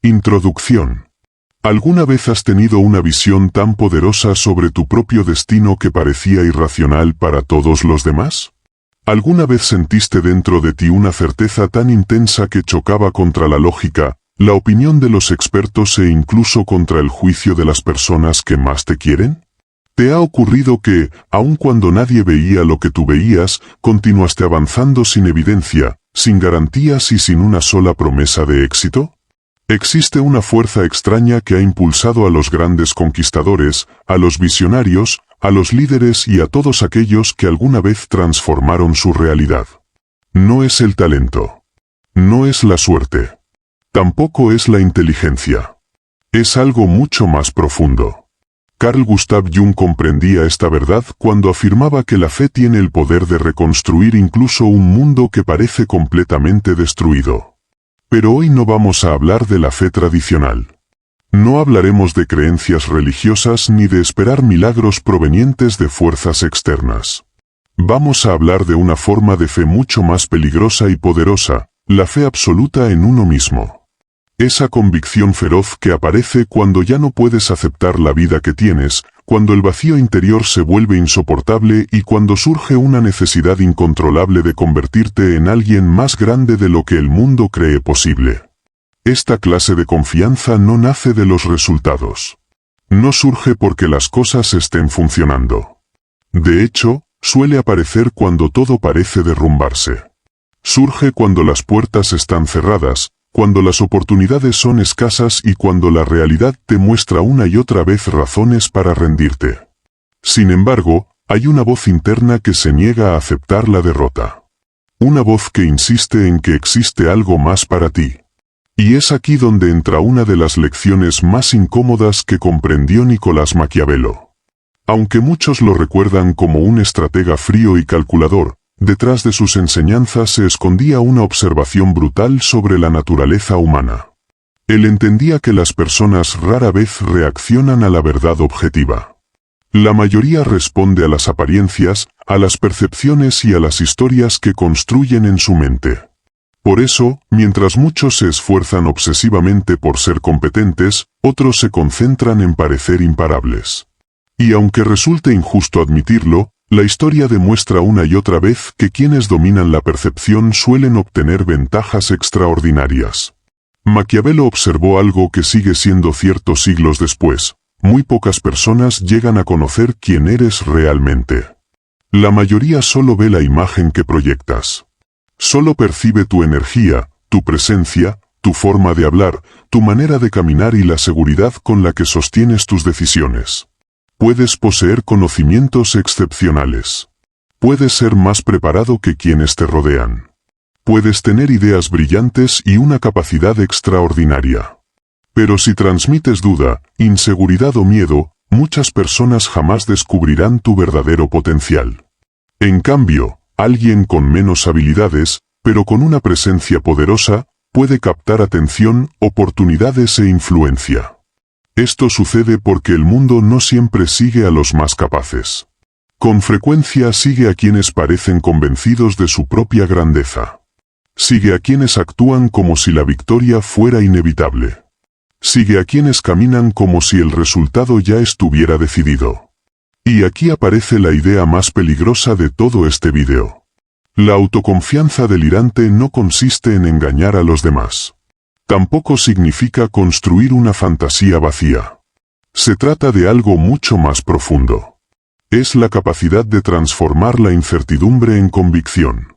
Introducción. ¿Alguna vez has tenido una visión tan poderosa sobre tu propio destino que parecía irracional para todos los demás? ¿Alguna vez sentiste dentro de ti una certeza tan intensa que chocaba contra la lógica, la opinión de los expertos e incluso contra el juicio de las personas que más te quieren? ¿Te ha ocurrido que, aun cuando nadie veía lo que tú veías, continuaste avanzando sin evidencia, sin garantías y sin una sola promesa de éxito? Existe una fuerza extraña que ha impulsado a los grandes conquistadores, a los visionarios, a los líderes y a todos aquellos que alguna vez transformaron su realidad. No es el talento. No es la suerte. Tampoco es la inteligencia. Es algo mucho más profundo. Carl Gustav Jung comprendía esta verdad cuando afirmaba que la fe tiene el poder de reconstruir incluso un mundo que parece completamente destruido. Pero hoy no vamos a hablar de la fe tradicional. No hablaremos de creencias religiosas ni de esperar milagros provenientes de fuerzas externas. Vamos a hablar de una forma de fe mucho más peligrosa y poderosa, la fe absoluta en uno mismo. Esa convicción feroz que aparece cuando ya no puedes aceptar la vida que tienes, cuando el vacío interior se vuelve insoportable y cuando surge una necesidad incontrolable de convertirte en alguien más grande de lo que el mundo cree posible. Esta clase de confianza no nace de los resultados. No surge porque las cosas estén funcionando. De hecho, suele aparecer cuando todo parece derrumbarse. Surge cuando las puertas están cerradas, cuando las oportunidades son escasas y cuando la realidad te muestra una y otra vez razones para rendirte. Sin embargo, hay una voz interna que se niega a aceptar la derrota. Una voz que insiste en que existe algo más para ti. Y es aquí donde entra una de las lecciones más incómodas que comprendió Nicolás Maquiavelo. Aunque muchos lo recuerdan como un estratega frío y calculador, detrás de sus enseñanzas se escondía una observación brutal sobre la naturaleza humana. Él entendía que las personas rara vez reaccionan a la verdad objetiva. La mayoría responde a las apariencias, a las percepciones y a las historias que construyen en su mente. Por eso, mientras muchos se esfuerzan obsesivamente por ser competentes, otros se concentran en parecer imparables. Y aunque resulte injusto admitirlo, la historia demuestra una y otra vez que quienes dominan la percepción suelen obtener ventajas extraordinarias. Maquiavelo observó algo que sigue siendo cierto siglos después: muy pocas personas llegan a conocer quién eres realmente. La mayoría solo ve la imagen que proyectas. Solo percibe tu energía, tu presencia, tu forma de hablar, tu manera de caminar y la seguridad con la que sostienes tus decisiones. Puedes poseer conocimientos excepcionales. Puedes ser más preparado que quienes te rodean. Puedes tener ideas brillantes y una capacidad extraordinaria. Pero si transmites duda, inseguridad o miedo, muchas personas jamás descubrirán tu verdadero potencial. En cambio, alguien con menos habilidades, pero con una presencia poderosa, puede captar atención, oportunidades e influencia. Esto sucede porque el mundo no siempre sigue a los más capaces. Con frecuencia sigue a quienes parecen convencidos de su propia grandeza. Sigue a quienes actúan como si la victoria fuera inevitable. Sigue a quienes caminan como si el resultado ya estuviera decidido. Y aquí aparece la idea más peligrosa de todo este video. La autoconfianza delirante no consiste en engañar a los demás. Tampoco significa construir una fantasía vacía. Se trata de algo mucho más profundo. Es la capacidad de transformar la incertidumbre en convicción.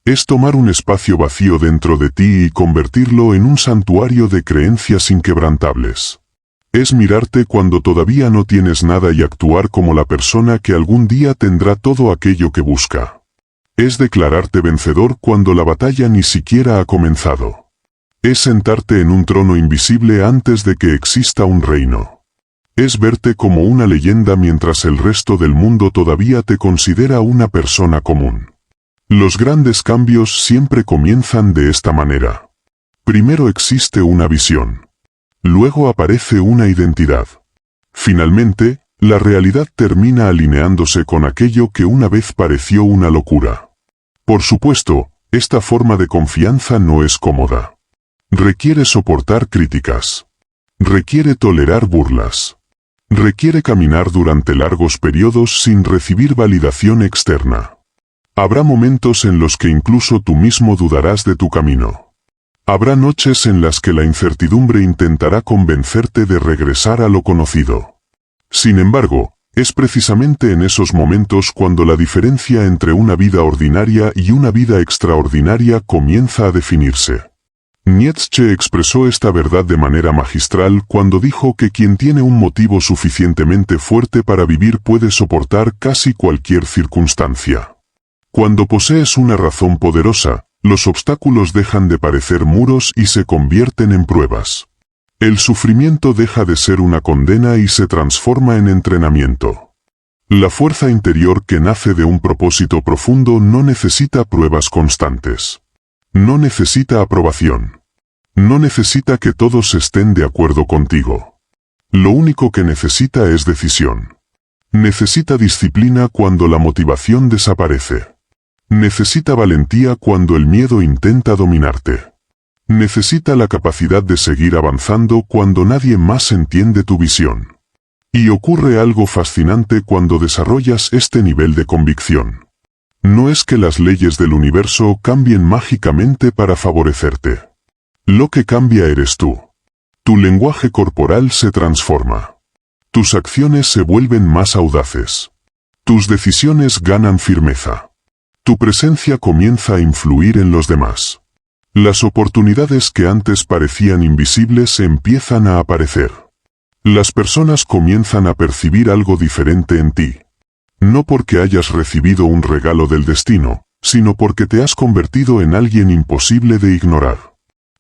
Es tomar un espacio vacío dentro de ti y convertirlo en un santuario de creencias inquebrantables. Es mirarte cuando todavía no tienes nada y actuar como la persona que algún día tendrá todo aquello que busca. Es declararte vencedor cuando la batalla ni siquiera ha comenzado. Es sentarte en un trono invisible antes de que exista un reino. Es verte como una leyenda mientras el resto del mundo todavía te considera una persona común. Los grandes cambios siempre comienzan de esta manera. Primero existe una visión. Luego aparece una identidad. Finalmente, la realidad termina alineándose con aquello que una vez pareció una locura. Por supuesto, esta forma de confianza no es cómoda. Requiere soportar críticas. Requiere tolerar burlas. Requiere caminar durante largos periodos sin recibir validación externa. Habrá momentos en los que incluso tú mismo dudarás de tu camino. Habrá noches en las que la incertidumbre intentará convencerte de regresar a lo conocido. Sin embargo, es precisamente en esos momentos cuando la diferencia entre una vida ordinaria y una vida extraordinaria comienza a definirse. Nietzsche expresó esta verdad de manera magistral cuando dijo que quien tiene un motivo suficientemente fuerte para vivir puede soportar casi cualquier circunstancia. Cuando posees una razón poderosa, los obstáculos dejan de parecer muros y se convierten en pruebas. El sufrimiento deja de ser una condena y se transforma en entrenamiento. La fuerza interior que nace de un propósito profundo no necesita pruebas constantes. No necesita aprobación. No necesita que todos estén de acuerdo contigo. Lo único que necesita es decisión. Necesita disciplina cuando la motivación desaparece. Necesita valentía cuando el miedo intenta dominarte. Necesita la capacidad de seguir avanzando cuando nadie más entiende tu visión. Y ocurre algo fascinante cuando desarrollas este nivel de convicción. No es que las leyes del universo cambien mágicamente para favorecerte. Lo que cambia eres tú. Tu lenguaje corporal se transforma. Tus acciones se vuelven más audaces. Tus decisiones ganan firmeza. Tu presencia comienza a influir en los demás. Las oportunidades que antes parecían invisibles empiezan a aparecer. Las personas comienzan a percibir algo diferente en ti. No porque hayas recibido un regalo del destino, sino porque te has convertido en alguien imposible de ignorar.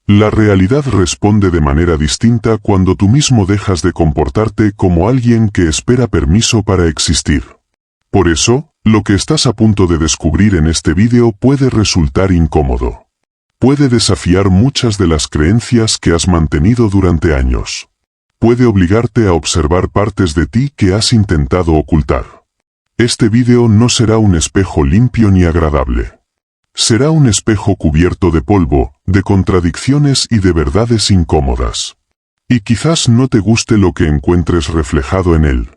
La realidad responde de manera distinta cuando tú mismo dejas de comportarte como alguien que espera permiso para existir. Por eso, lo que estás a punto de descubrir en este vídeo puede resultar incómodo. Puede desafiar muchas de las creencias que has mantenido durante años. Puede obligarte a observar partes de ti que has intentado ocultar. Este vídeo no será un espejo limpio ni agradable. Será un espejo cubierto de polvo, de contradicciones y de verdades incómodas. Y quizás no te guste lo que encuentres reflejado en él.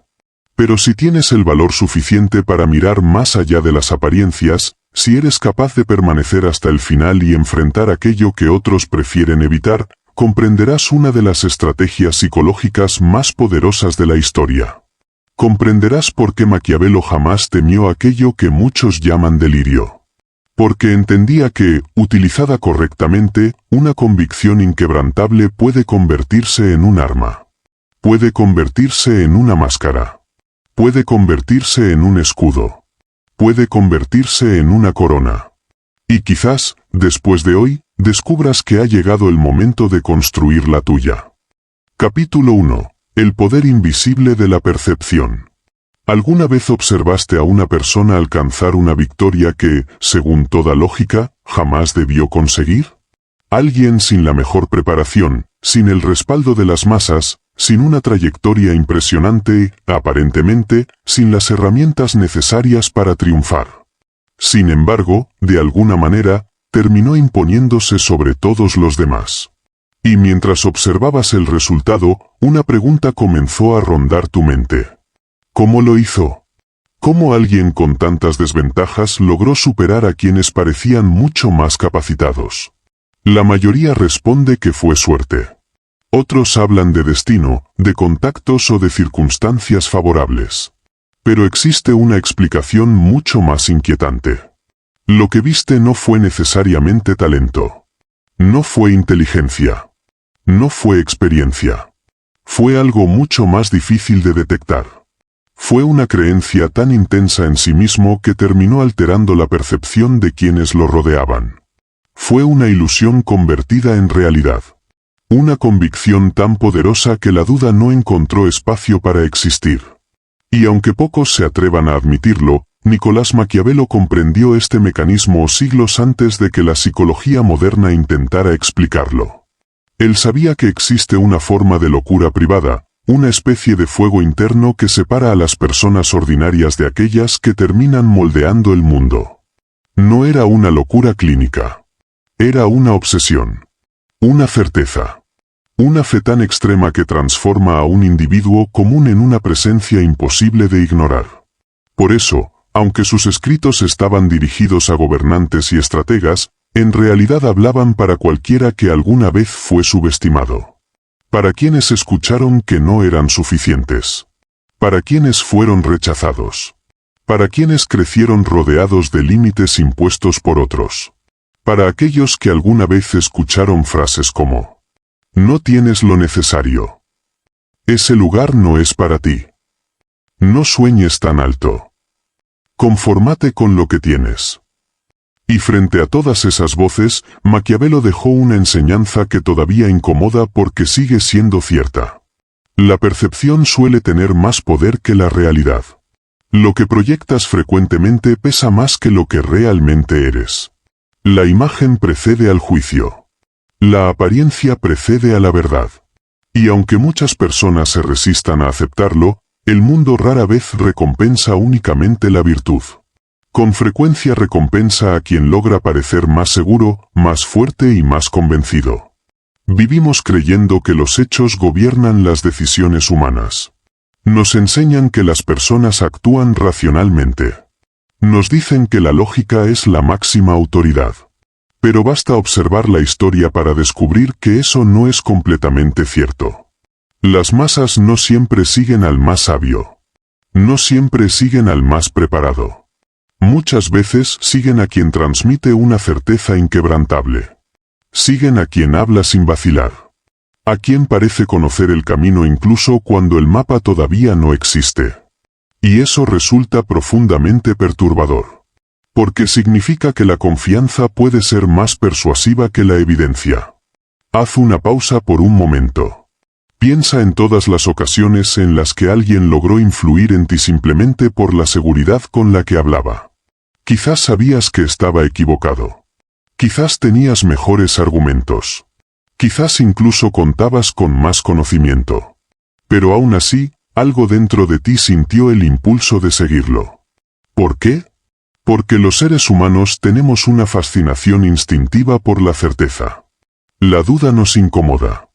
Pero si tienes el valor suficiente para mirar más allá de las apariencias, si eres capaz de permanecer hasta el final y enfrentar aquello que otros prefieren evitar, comprenderás una de las estrategias psicológicas más poderosas de la historia. Comprenderás por qué Maquiavelo jamás temió aquello que muchos llaman delirio. Porque entendía que, utilizada correctamente, una convicción inquebrantable puede convertirse en un arma. Puede convertirse en una máscara. Puede convertirse en un escudo. Puede convertirse en una corona. Y quizás, después de hoy, descubras que ha llegado el momento de construir la tuya. Capítulo 1. El poder invisible de la percepción. ¿Alguna vez observaste a una persona alcanzar una victoria que, según toda lógica, jamás debió conseguir? Alguien sin la mejor preparación, sin el respaldo de las masas, sin una trayectoria impresionante, aparentemente, sin las herramientas necesarias para triunfar. Sin embargo, de alguna manera, terminó imponiéndose sobre todos los demás. Y mientras observabas el resultado, una pregunta comenzó a rondar tu mente. ¿Cómo lo hizo? ¿Cómo alguien con tantas desventajas logró superar a quienes parecían mucho más capacitados? La mayoría responde que fue suerte. Otros hablan de destino, de contactos o de circunstancias favorables. Pero existe una explicación mucho más inquietante. Lo que viste no fue necesariamente talento. No fue inteligencia. No fue experiencia. Fue algo mucho más difícil de detectar. Fue una creencia tan intensa en sí mismo que terminó alterando la percepción de quienes lo rodeaban. Fue una ilusión convertida en realidad. Una convicción tan poderosa que la duda no encontró espacio para existir. Y aunque pocos se atrevan a admitirlo, Nicolás Maquiavelo comprendió este mecanismo siglos antes de que la psicología moderna intentara explicarlo. Él sabía que existe una forma de locura privada, una especie de fuego interno que separa a las personas ordinarias de aquellas que terminan moldeando el mundo. No era una locura clínica. Era una obsesión. Una certeza. Una fe tan extrema que transforma a un individuo común en una presencia imposible de ignorar. Por eso, aunque sus escritos estaban dirigidos a gobernantes y estrategas, en realidad hablaban para cualquiera que alguna vez fue subestimado. Para quienes escucharon que no eran suficientes. Para quienes fueron rechazados. Para quienes crecieron rodeados de límites impuestos por otros. Para aquellos que alguna vez escucharon frases como: no tienes lo necesario. Ese lugar no es para ti. No sueñes tan alto. Confórmate con lo que tienes. Y frente a todas esas voces, Maquiavelo dejó una enseñanza que todavía incomoda porque sigue siendo cierta. La percepción suele tener más poder que la realidad. Lo que proyectas frecuentemente pesa más que lo que realmente eres. La imagen precede al juicio. La apariencia precede a la verdad. Y aunque muchas personas se resistan a aceptarlo, el mundo rara vez recompensa únicamente la virtud. Con frecuencia recompensa a quien logra parecer más seguro, más fuerte y más convencido. Vivimos creyendo que los hechos gobiernan las decisiones humanas. Nos enseñan que las personas actúan racionalmente. Nos dicen que la lógica es la máxima autoridad. Pero basta observar la historia para descubrir que eso no es completamente cierto. Las masas no siempre siguen al más sabio. No siempre siguen al más preparado. Muchas veces siguen a quien transmite una certeza inquebrantable. Siguen a quien habla sin vacilar. A quien parece conocer el camino incluso cuando el mapa todavía no existe. Y eso resulta profundamente perturbador. Porque significa que la confianza puede ser más persuasiva que la evidencia. Haz una pausa por un momento. Piensa en todas las ocasiones en las que alguien logró influir en ti simplemente por la seguridad con la que hablaba. Quizás sabías que estaba equivocado. Quizás tenías mejores argumentos. Quizás incluso contabas con más conocimiento. Pero aún así, algo dentro de ti sintió el impulso de seguirlo. ¿Por qué? Porque los seres humanos tenemos una fascinación instintiva por la certeza. La duda nos incomoda.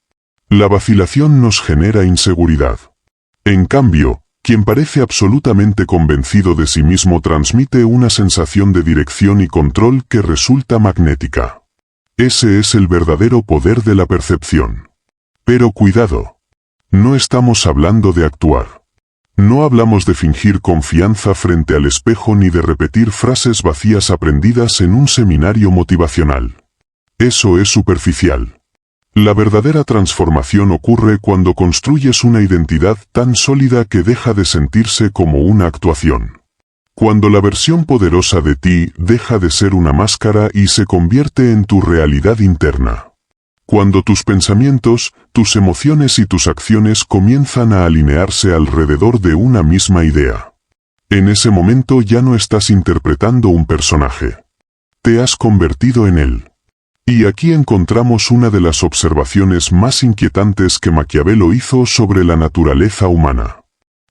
La vacilación nos genera inseguridad. En cambio, quien parece absolutamente convencido de sí mismo transmite una sensación de dirección y control que resulta magnética. Ese es el verdadero poder de la percepción. Pero cuidado. No estamos hablando de actuar. No hablamos de fingir confianza frente al espejo ni de repetir frases vacías aprendidas en un seminario motivacional. Eso es superficial. La verdadera transformación ocurre cuando construyes una identidad tan sólida que deja de sentirse como una actuación. Cuando la versión poderosa de ti deja de ser una máscara y se convierte en tu realidad interna. Cuando tus pensamientos, tus emociones y tus acciones comienzan a alinearse alrededor de una misma idea. En ese momento ya no estás interpretando un personaje. Te has convertido en él. Y aquí encontramos una de las observaciones más inquietantes que Maquiavelo hizo sobre la naturaleza humana.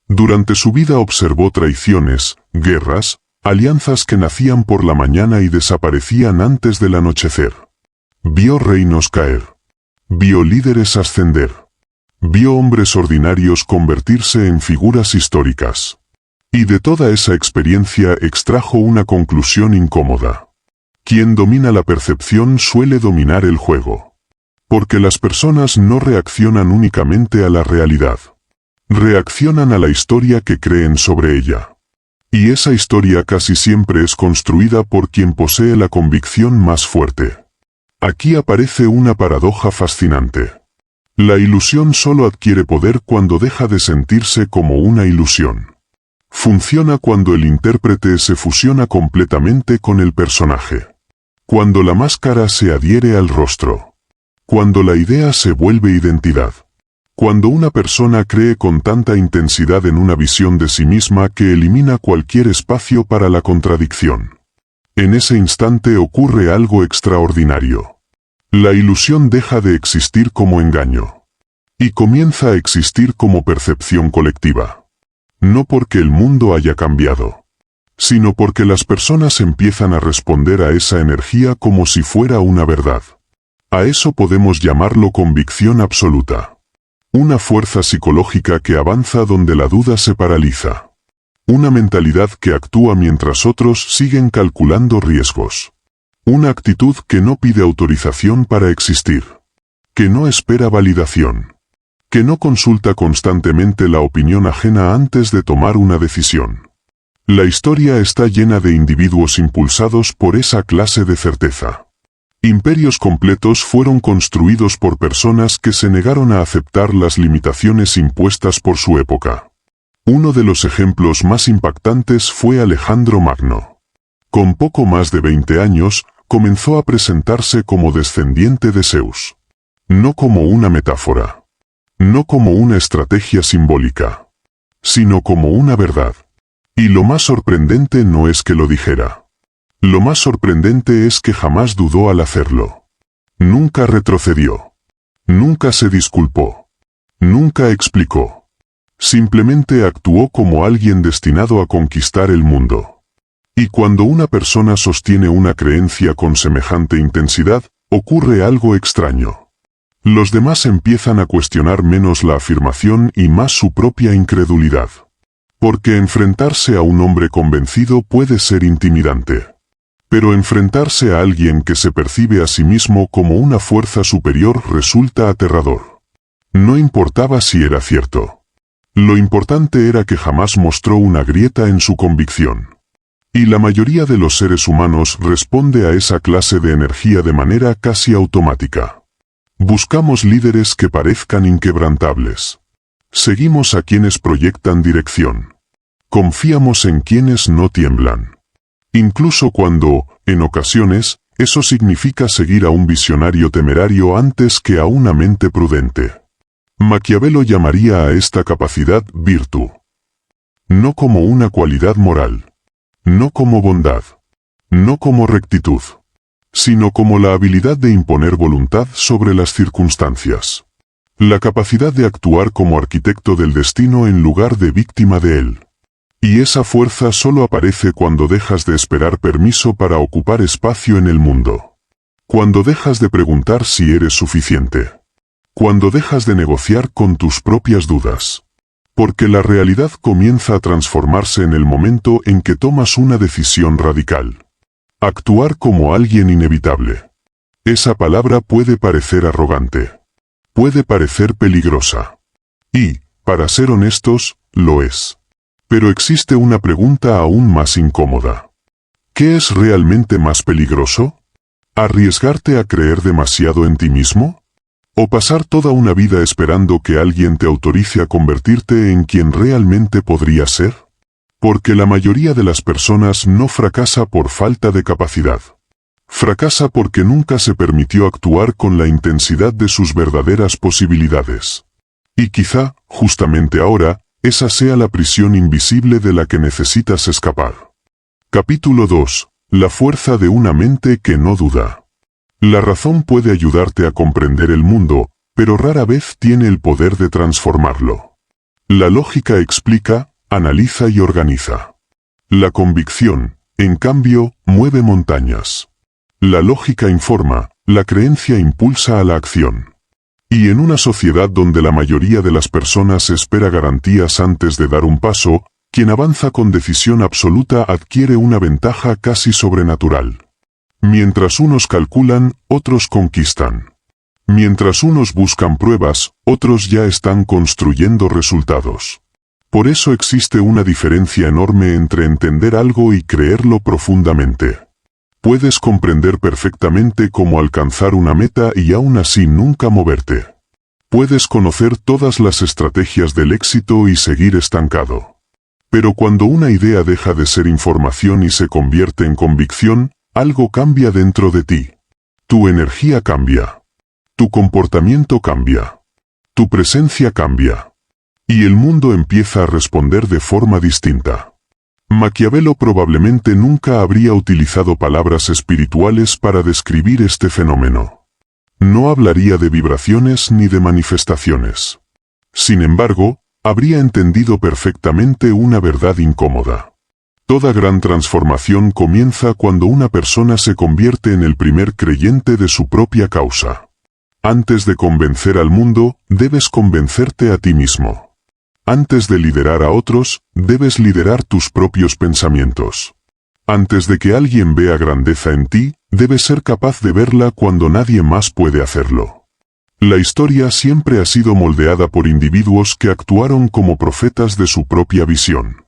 Durante su vida observó traiciones, guerras, alianzas que nacían por la mañana y desaparecían antes del anochecer. Vio reinos caer. Vio líderes ascender. Vio hombres ordinarios convertirse en figuras históricas. Y de toda esa experiencia extrajo una conclusión incómoda. Quien domina la percepción suele dominar el juego. Porque las personas no reaccionan únicamente a la realidad. Reaccionan a la historia que creen sobre ella. Y esa historia casi siempre es construida por quien posee la convicción más fuerte. Aquí aparece una paradoja fascinante. La ilusión solo adquiere poder cuando deja de sentirse como una ilusión. Funciona cuando el intérprete se fusiona completamente con el personaje. Cuando la máscara se adhiere al rostro. Cuando la idea se vuelve identidad. Cuando una persona cree con tanta intensidad en una visión de sí misma que elimina cualquier espacio para la contradicción. En ese instante ocurre algo extraordinario. La ilusión deja de existir como engaño. Y comienza a existir como percepción colectiva. No porque el mundo haya cambiado, sino porque las personas empiezan a responder a esa energía como si fuera una verdad. A eso podemos llamarlo convicción absoluta. Una fuerza psicológica que avanza donde la duda se paraliza. Una mentalidad que actúa mientras otros siguen calculando riesgos. Una actitud que no pide autorización para existir. Que no espera validación. Que no consulta constantemente la opinión ajena antes de tomar una decisión. La historia está llena de individuos impulsados por esa clase de certeza. Imperios completos fueron construidos por personas que se negaron a aceptar las limitaciones impuestas por su época. Uno de los ejemplos más impactantes fue Alejandro Magno. Con poco más de 20 años, comenzó a presentarse como descendiente de Zeus. No como una metáfora. No como una estrategia simbólica. Sino como una verdad. Y lo más sorprendente no es que lo dijera. Lo más sorprendente es que jamás dudó al hacerlo. Nunca retrocedió. Nunca se disculpó. Nunca explicó. Simplemente actuó como alguien destinado a conquistar el mundo. Y cuando una persona sostiene una creencia con semejante intensidad, ocurre algo extraño. Los demás empiezan a cuestionar menos la afirmación y más su propia incredulidad. Porque enfrentarse a un hombre convencido puede ser intimidante. Pero enfrentarse a alguien que se percibe a sí mismo como una fuerza superior resulta aterrador. No importaba si era cierto. Lo importante era que jamás mostró una grieta en su convicción. Y la mayoría de los seres humanos responde a esa clase de energía de manera casi automática. Buscamos líderes que parezcan inquebrantables. Seguimos a quienes proyectan dirección. Confiamos en quienes no tiemblan. Incluso cuando, en ocasiones, eso significa seguir a un visionario temerario antes que a una mente prudente. Maquiavelo llamaría a esta capacidad virtud. No como una cualidad moral. No como bondad. No como rectitud. Sino como la habilidad de imponer voluntad sobre las circunstancias. La capacidad de actuar como arquitecto del destino en lugar de víctima de él. Y esa fuerza solo aparece cuando dejas de esperar permiso para ocupar espacio en el mundo. Cuando dejas de preguntar si eres suficiente. Cuando dejas de negociar con tus propias dudas. Porque la realidad comienza a transformarse en el momento en que tomas una decisión radical. Actuar como alguien inevitable. Esa palabra puede parecer arrogante. Puede parecer peligrosa. Y, para ser honestos, lo es. Pero existe una pregunta aún más incómoda. ¿Qué es realmente más peligroso? ¿Arriesgarte a creer demasiado en ti mismo? ¿O pasar toda una vida esperando que alguien te autorice a convertirte en quien realmente podrías ser? Porque la mayoría de las personas no fracasa por falta de capacidad. Fracasa porque nunca se permitió actuar con la intensidad de sus verdaderas posibilidades. Y quizá, justamente ahora, esa sea la prisión invisible de la que necesitas escapar. Capítulo 2. La fuerza de una mente que no duda. La razón puede ayudarte a comprender el mundo, pero rara vez tiene el poder de transformarlo. La lógica explica, analiza y organiza. La convicción, en cambio, mueve montañas. La lógica informa, la creencia impulsa a la acción. Y en una sociedad donde la mayoría de las personas espera garantías antes de dar un paso, quien avanza con decisión absoluta adquiere una ventaja casi sobrenatural. Mientras unos calculan, otros conquistan. Mientras unos buscan pruebas, otros ya están construyendo resultados. Por eso existe una diferencia enorme entre entender algo y creerlo profundamente. Puedes comprender perfectamente cómo alcanzar una meta y aún así nunca moverte. Puedes conocer todas las estrategias del éxito y seguir estancado. Pero cuando una idea deja de ser información y se convierte en convicción, algo cambia dentro de ti. Tu energía cambia. Tu comportamiento cambia. Tu presencia cambia. Y el mundo empieza a responder de forma distinta. Maquiavelo probablemente nunca habría utilizado palabras espirituales para describir este fenómeno. No hablaría de vibraciones ni de manifestaciones. Sin embargo, habría entendido perfectamente una verdad incómoda. Toda gran transformación comienza cuando una persona se convierte en el primer creyente de su propia causa. Antes de convencer al mundo, debes convencerte a ti mismo. Antes de liderar a otros, debes liderar tus propios pensamientos. Antes de que alguien vea grandeza en ti, debes ser capaz de verla cuando nadie más puede hacerlo. La historia siempre ha sido moldeada por individuos que actuaron como profetas de su propia visión.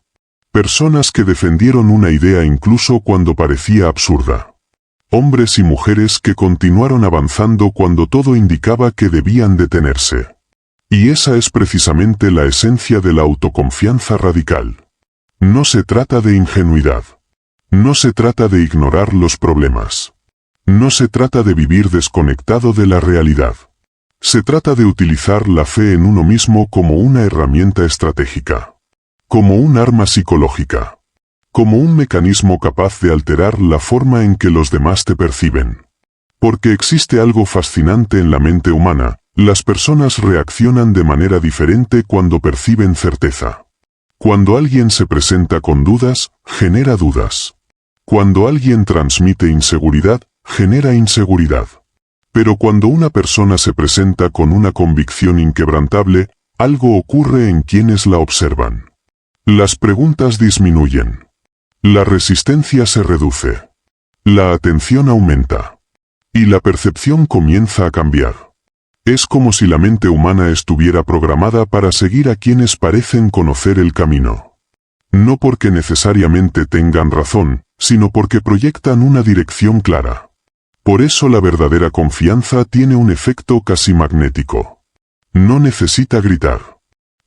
Personas que defendieron una idea incluso cuando parecía absurda. Hombres y mujeres que continuaron avanzando cuando todo indicaba que debían detenerse. Y esa es precisamente la esencia de la autoconfianza radical. No se trata de ingenuidad. No se trata de ignorar los problemas. No se trata de vivir desconectado de la realidad. Se trata de utilizar la fe en uno mismo como una herramienta estratégica. Como un arma psicológica. Como un mecanismo capaz de alterar la forma en que los demás te perciben. Porque existe algo fascinante en la mente humana, las personas reaccionan de manera diferente cuando perciben certeza. Cuando alguien se presenta con dudas, genera dudas. Cuando alguien transmite inseguridad, genera inseguridad. Pero cuando una persona se presenta con una convicción inquebrantable, algo ocurre en quienes la observan. Las preguntas disminuyen. La resistencia se reduce. La atención aumenta. Y la percepción comienza a cambiar. Es como si la mente humana estuviera programada para seguir a quienes parecen conocer el camino. No porque necesariamente tengan razón, sino porque proyectan una dirección clara. Por eso la verdadera confianza tiene un efecto casi magnético. No necesita gritar.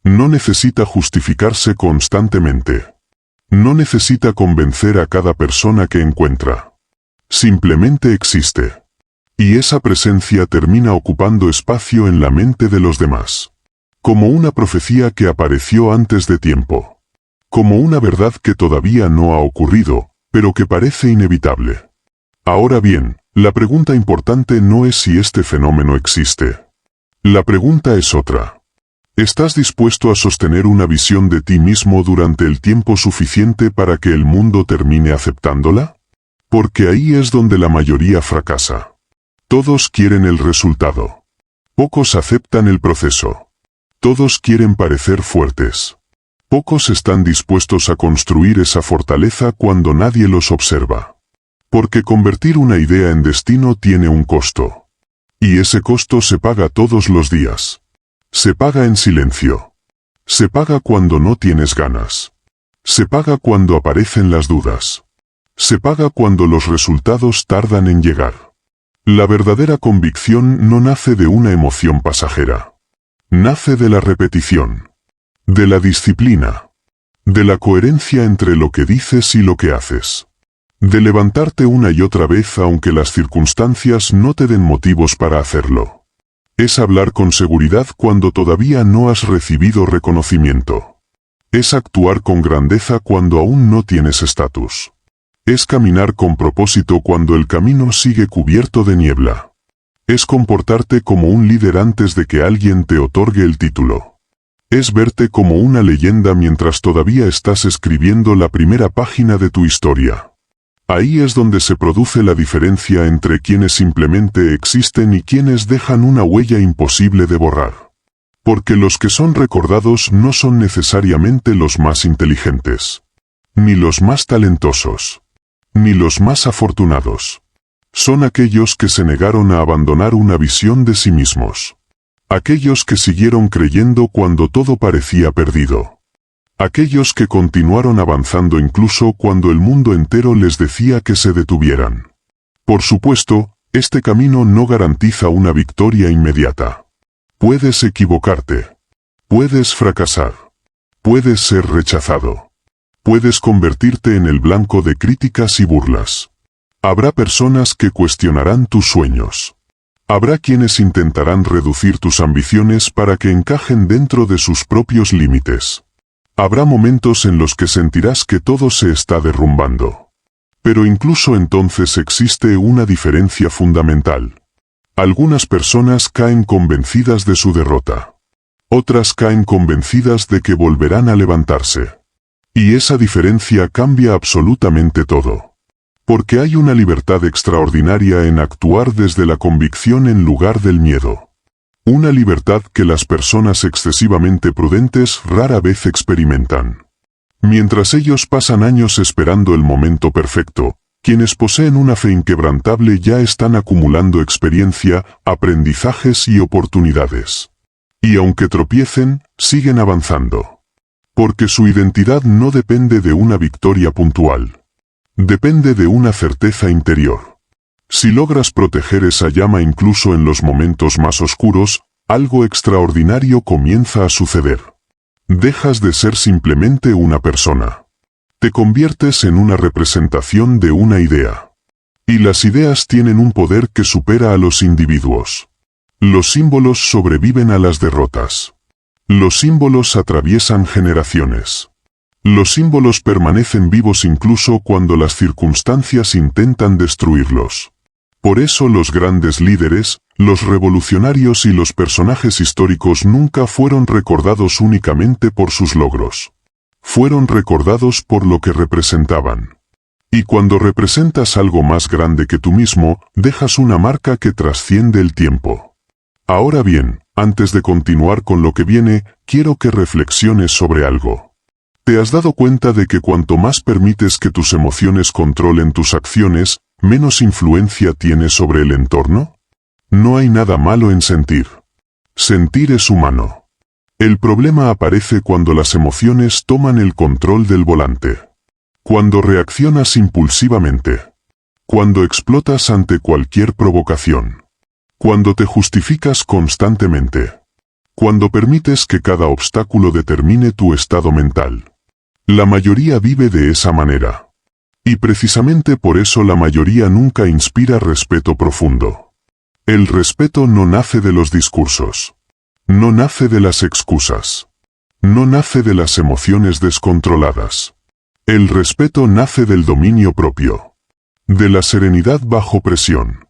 No necesita justificarse constantemente. No necesita convencer a cada persona que encuentra. Simplemente existe. Y esa presencia termina ocupando espacio en la mente de los demás. Como una profecía que apareció antes de tiempo. Como una verdad que todavía no ha ocurrido, pero que parece inevitable. Ahora bien, la pregunta importante no es si este fenómeno existe. La pregunta es otra. ¿Estás dispuesto a sostener una visión de ti mismo durante el tiempo suficiente para que el mundo termine aceptándola? Porque ahí es donde la mayoría fracasa. Todos quieren el resultado. Pocos aceptan el proceso. Todos quieren parecer fuertes. Pocos están dispuestos a construir esa fortaleza cuando nadie los observa. Porque convertir una idea en destino tiene un costo. Y ese costo se paga todos los días. Se paga en silencio. Se paga cuando no tienes ganas. Se paga cuando aparecen las dudas. Se paga cuando los resultados tardan en llegar. La verdadera convicción no nace de una emoción pasajera. Nace de la repetición. De la disciplina. De la coherencia entre lo que dices y lo que haces. De levantarte una y otra vez aunque las circunstancias no te den motivos para hacerlo. Es hablar con seguridad cuando todavía no has recibido reconocimiento. Es actuar con grandeza cuando aún no tienes estatus. Es caminar con propósito cuando el camino sigue cubierto de niebla. Es comportarte como un líder antes de que alguien te otorgue el título. Es verte como una leyenda mientras todavía estás escribiendo la primera página de tu historia. Ahí es donde se produce la diferencia entre quienes simplemente existen y quienes dejan una huella imposible de borrar. Porque los que son recordados no son necesariamente los más inteligentes, ni los más talentosos, ni los más afortunados. Son aquellos que se negaron a abandonar una visión de sí mismos. Aquellos que siguieron creyendo cuando todo parecía perdido. Aquellos que continuaron avanzando incluso cuando el mundo entero les decía que se detuvieran. Por supuesto, este camino no garantiza una victoria inmediata. Puedes equivocarte. Puedes fracasar. Puedes ser rechazado. Puedes convertirte en el blanco de críticas y burlas. Habrá personas que cuestionarán tus sueños. Habrá quienes intentarán reducir tus ambiciones para que encajen dentro de sus propios límites. Habrá momentos en los que sentirás que todo se está derrumbando. Pero incluso entonces existe una diferencia fundamental. Algunas personas caen convencidas de su derrota. Otras caen convencidas de que volverán a levantarse. Y esa diferencia cambia absolutamente todo. Porque hay una libertad extraordinaria en actuar desde la convicción en lugar del miedo. Una libertad que las personas excesivamente prudentes rara vez experimentan. Mientras ellos pasan años esperando el momento perfecto, quienes poseen una fe inquebrantable ya están acumulando experiencia, aprendizajes y oportunidades. Y aunque tropiecen, siguen avanzando. Porque su identidad no depende de una victoria puntual. Depende de una certeza interior. Si logras proteger esa llama incluso en los momentos más oscuros, algo extraordinario comienza a suceder. Dejas de ser simplemente una persona. Te conviertes en una representación de una idea. Y las ideas tienen un poder que supera a los individuos. Los símbolos sobreviven a las derrotas. Los símbolos atraviesan generaciones. Los símbolos permanecen vivos incluso cuando las circunstancias intentan destruirlos. Por eso los grandes líderes, los revolucionarios y los personajes históricos nunca fueron recordados únicamente por sus logros. Fueron recordados por lo que representaban. Y cuando representas algo más grande que tú mismo, dejas una marca que trasciende el tiempo. Ahora bien, antes de continuar con lo que viene, quiero que reflexiones sobre algo. ¿Te has dado cuenta de que cuanto más permites que tus emociones controlen tus acciones, menos influencia tienes sobre el entorno? No hay nada malo en sentir. Sentir es humano. El problema aparece cuando las emociones toman el control del volante. Cuando reaccionas impulsivamente. Cuando explotas ante cualquier provocación. Cuando te justificas constantemente. Cuando permites que cada obstáculo determine tu estado mental. La mayoría vive de esa manera. Y precisamente por eso la mayoría nunca inspira respeto profundo. El respeto no nace de los discursos. No nace de las excusas. No nace de las emociones descontroladas. El respeto nace del dominio propio. De la serenidad bajo presión.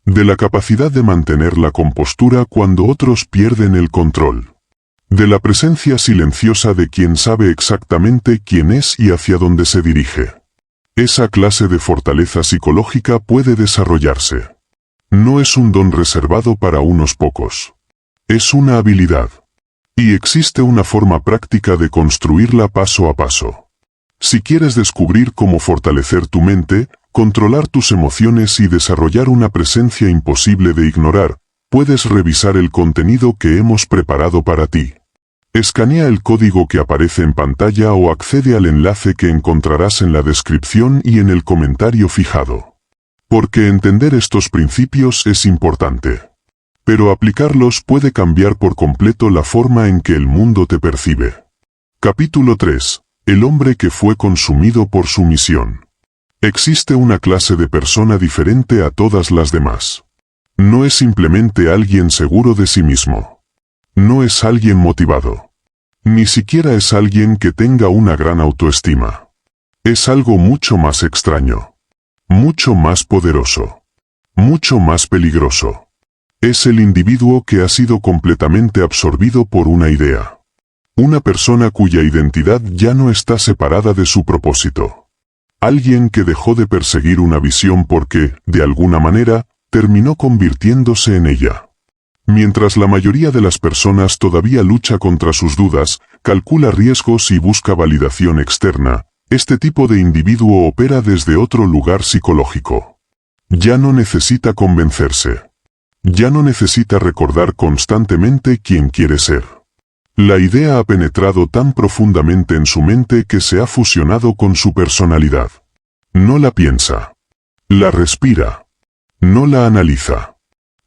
De la capacidad de mantener la compostura cuando otros pierden el control. De la presencia silenciosa de quien sabe exactamente quién es y hacia dónde se dirige. Esa clase de fortaleza psicológica puede desarrollarse. No es un don reservado para unos pocos. Es una habilidad. Y existe una forma práctica de construirla paso a paso. Si quieres descubrir cómo fortalecer tu mente, controlar tus emociones y desarrollar una presencia imposible de ignorar, puedes revisar el contenido que hemos preparado para ti. Escanea el código que aparece en pantalla o accede al enlace que encontrarás en la descripción y en el comentario fijado. Porque entender estos principios es importante. Pero aplicarlos puede cambiar por completo la forma en que el mundo te percibe. Capítulo 3. El hombre que fue consumido por su misión. Existe una clase de persona diferente a todas las demás. No es simplemente alguien seguro de sí mismo. No es alguien motivado. Ni siquiera es alguien que tenga una gran autoestima. Es algo mucho más extraño. Mucho más poderoso. Mucho más peligroso. Es el individuo que ha sido completamente absorbido por una idea. Una persona cuya identidad ya no está separada de su propósito. Alguien que dejó de perseguir una visión porque, de alguna manera, terminó convirtiéndose en ella. Mientras la mayoría de las personas todavía lucha contra sus dudas, calcula riesgos y busca validación externa, este tipo de individuo opera desde otro lugar psicológico. Ya no necesita convencerse. Ya no necesita recordar constantemente quién quiere ser. La idea ha penetrado tan profundamente en su mente que se ha fusionado con su personalidad. No la piensa. La respira. No la analiza.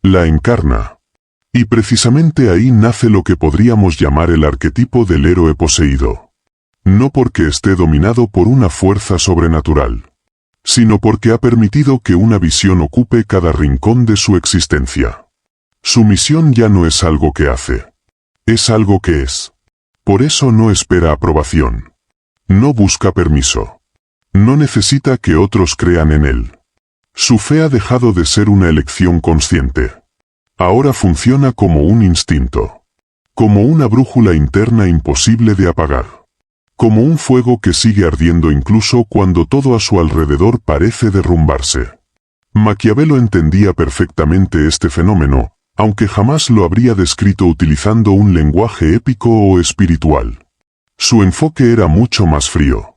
La encarna. Y precisamente ahí nace lo que podríamos llamar el arquetipo del héroe poseído. No porque esté dominado por una fuerza sobrenatural, sino porque ha permitido que una visión ocupe cada rincón de su existencia. Su misión ya no es algo que hace. Es algo que es. Por eso no espera aprobación. No busca permiso. No necesita que otros crean en él. Su fe ha dejado de ser una elección consciente. Ahora funciona como un instinto. Como una brújula interna imposible de apagar. como un fuego que sigue ardiendo incluso cuando todo a su alrededor parece derrumbarse. Maquiavelo entendía perfectamente este fenómeno, aunque jamás lo habría descrito utilizando un lenguaje épico o espiritual. Su enfoque era mucho más frío,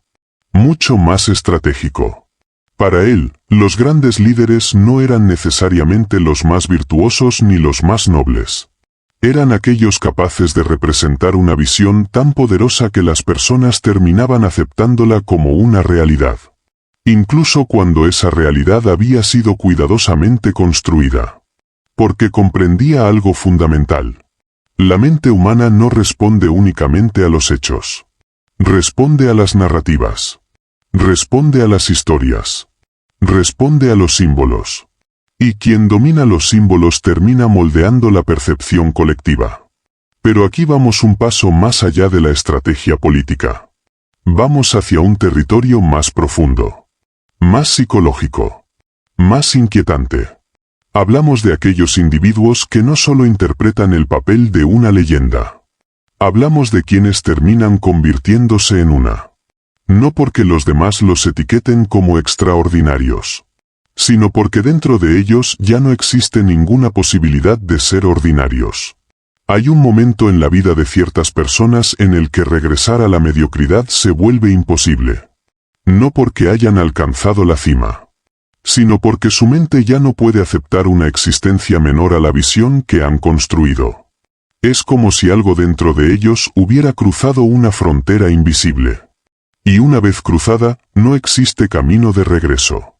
mucho más estratégico. Para él, los grandes líderes no eran necesariamente los más virtuosos ni los más nobles. Eran aquellos capaces de representar una visión tan poderosa que las personas terminaban aceptándola como una realidad, incluso cuando esa realidad había sido cuidadosamente construida. Porque comprendía algo fundamental. La mente humana no responde únicamente a los hechos. Responde a las narrativas. Responde a las historias. Responde a los símbolos. Y quien domina los símbolos termina moldeando la percepción colectiva. Pero aquí vamos un paso más allá de la estrategia política. Vamos hacia un territorio más profundo, más psicológico, más inquietante. Hablamos de aquellos individuos que no solo interpretan el papel de una leyenda. Hablamos de quienes terminan convirtiéndose en una. No porque los demás los etiqueten como extraordinarios, sino porque dentro de ellos ya no existe ninguna posibilidad de ser ordinarios. Hay un momento en la vida de ciertas personas en el que regresar a la mediocridad se vuelve imposible. No porque hayan alcanzado la cima, sino porque su mente ya no puede aceptar una existencia menor a la visión que han construido. Es como si algo dentro de ellos hubiera cruzado una frontera invisible. Y una vez cruzada, no existe camino de regreso.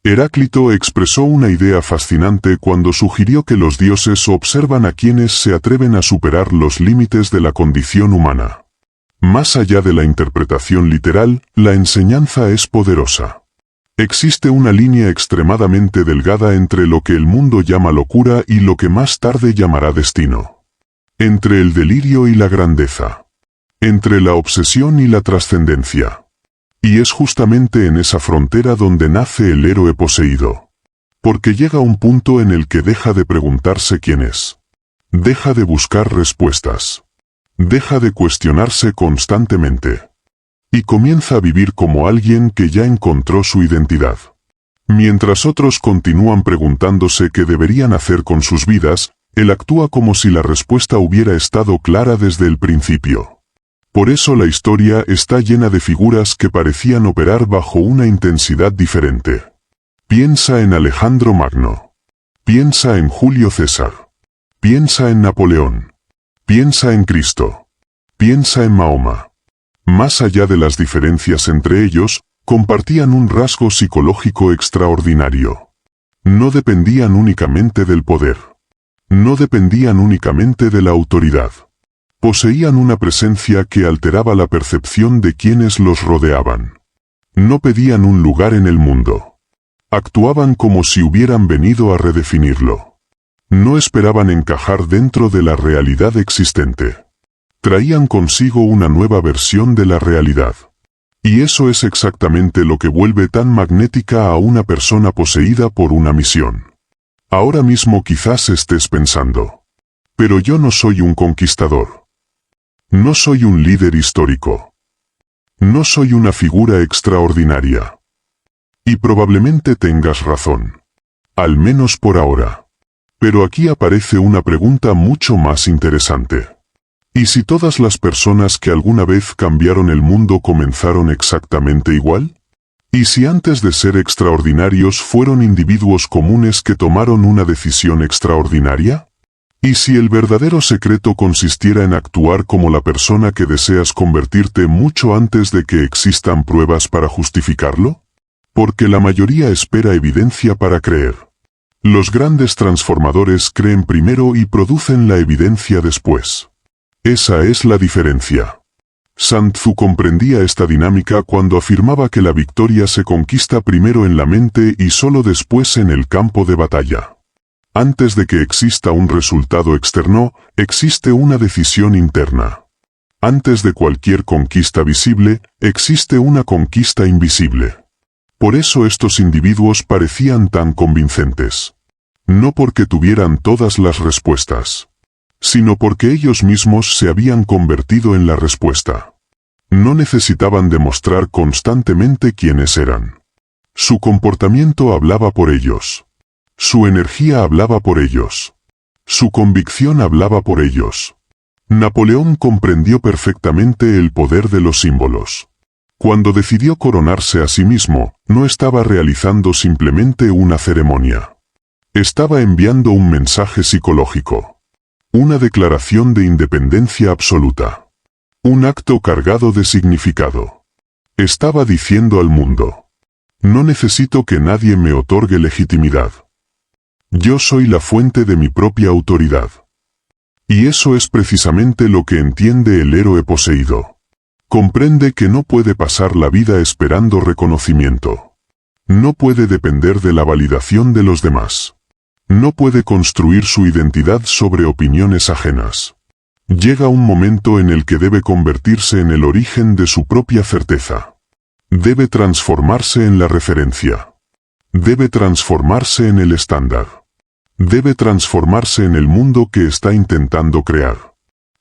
Heráclito expresó una idea fascinante cuando sugirió que los dioses observan a quienes se atreven a superar los límites de la condición humana. Más allá de la interpretación literal, la enseñanza es poderosa. Existe una línea extremadamente delgada entre lo que el mundo llama locura y lo que más tarde llamará destino. Entre el delirio y la grandeza. Entre la obsesión y la trascendencia. Y es justamente en esa frontera donde nace el héroe poseído. Porque llega un punto en el que deja de preguntarse quién es. Deja de buscar respuestas. Deja de cuestionarse constantemente. Y comienza a vivir como alguien que ya encontró su identidad. Mientras otros continúan preguntándose qué deberían hacer con sus vidas, él actúa como si la respuesta hubiera estado clara desde el principio. Por eso la historia está llena de figuras que parecían operar bajo una intensidad diferente. Piensa en Alejandro Magno. Piensa en Julio César. Piensa en Napoleón. Piensa en Cristo. Piensa en Mahoma. Más allá de las diferencias entre ellos, compartían un rasgo psicológico extraordinario. No dependían únicamente del poder. No dependían únicamente de la autoridad. Poseían una presencia que alteraba la percepción de quienes los rodeaban. No pedían un lugar en el mundo. Actuaban como si hubieran venido a redefinirlo. No esperaban encajar dentro de la realidad existente. Traían consigo una nueva versión de la realidad. Y eso es exactamente lo que vuelve tan magnética a una persona poseída por una misión. Ahora mismo quizás estés pensando: pero yo no soy un conquistador. No soy un líder histórico. No soy una figura extraordinaria. Y probablemente tengas razón. Al menos por ahora. Pero aquí aparece una pregunta mucho más interesante. ¿Y si todas las personas que alguna vez cambiaron el mundo comenzaron exactamente igual? ¿Y si antes de ser extraordinarios fueron individuos comunes que tomaron una decisión extraordinaria? ¿Y si el verdadero secreto consistiera en actuar como la persona que deseas convertirte mucho antes de que existan pruebas para justificarlo? Porque la mayoría espera evidencia para creer. Los grandes transformadores creen primero y producen la evidencia después. Esa es la diferencia. Sun Tzu comprendía esta dinámica cuando afirmaba que la victoria se conquista primero en la mente y solo después en el campo de batalla. Antes de que exista un resultado externo, existe una decisión interna. Antes de cualquier conquista visible, existe una conquista invisible. Por eso estos individuos parecían tan convincentes. No porque tuvieran todas las respuestas, sino porque ellos mismos se habían convertido en la respuesta. No necesitaban demostrar constantemente quiénes eran. Su comportamiento hablaba por ellos. Su energía hablaba por ellos. Su convicción hablaba por ellos. Napoleón comprendió perfectamente el poder de los símbolos. Cuando decidió coronarse a sí mismo, no estaba realizando simplemente una ceremonia. Estaba enviando un mensaje psicológico. Una declaración de independencia absoluta. Un acto cargado de significado. Estaba diciendo al mundo: no necesito que nadie me otorgue legitimidad. Yo soy la fuente de mi propia autoridad. Y eso es precisamente lo que entiende el héroe poseído. Comprende que no puede pasar la vida esperando reconocimiento. No puede depender de la validación de los demás. No puede construir su identidad sobre opiniones ajenas. Llega un momento en el que debe convertirse en el origen de su propia certeza. Debe transformarse en la referencia. Debe transformarse en el estándar. Debe transformarse en el mundo que está intentando crear.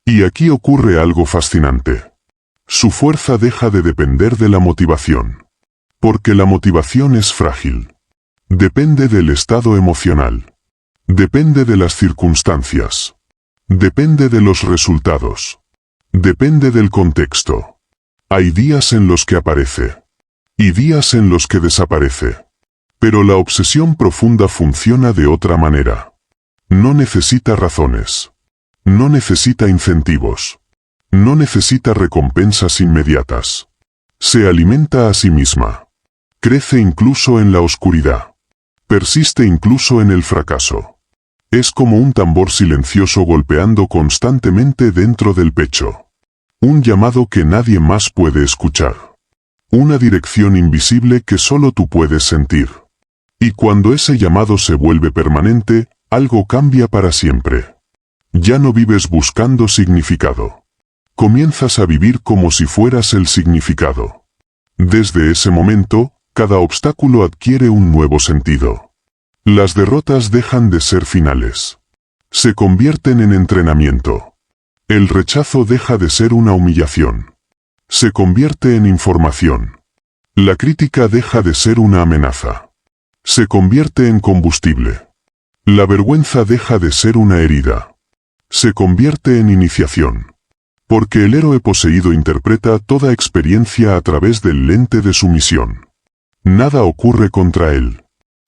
Y aquí ocurre algo fascinante. Su fuerza deja de depender de la motivación. Porque la motivación es frágil. Depende del estado emocional. Depende de las circunstancias. Depende de los resultados. Depende del contexto. Hay días en los que aparece. Y días en los que desaparece. Pero la obsesión profunda funciona de otra manera. No necesita razones. No necesita incentivos. No necesita recompensas inmediatas. Se alimenta a sí misma. Crece incluso en la oscuridad. Persiste incluso en el fracaso. Es como un tambor silencioso golpeando constantemente dentro del pecho. Un llamado que nadie más puede escuchar. Una dirección invisible que solo tú puedes sentir. Y cuando ese llamado se vuelve permanente, algo cambia para siempre. Ya no vives buscando significado. Comienzas a vivir como si fueras el significado. Desde ese momento, cada obstáculo adquiere un nuevo sentido. Las derrotas dejan de ser finales. Se convierten en entrenamiento. El rechazo deja de ser una humillación. Se convierte en información. La crítica deja de ser una amenaza. Se convierte en combustible. La vergüenza deja de ser una herida. Se convierte en iniciación. Porque el héroe poseído interpreta toda experiencia a través del lente de su misión. Nada ocurre contra él.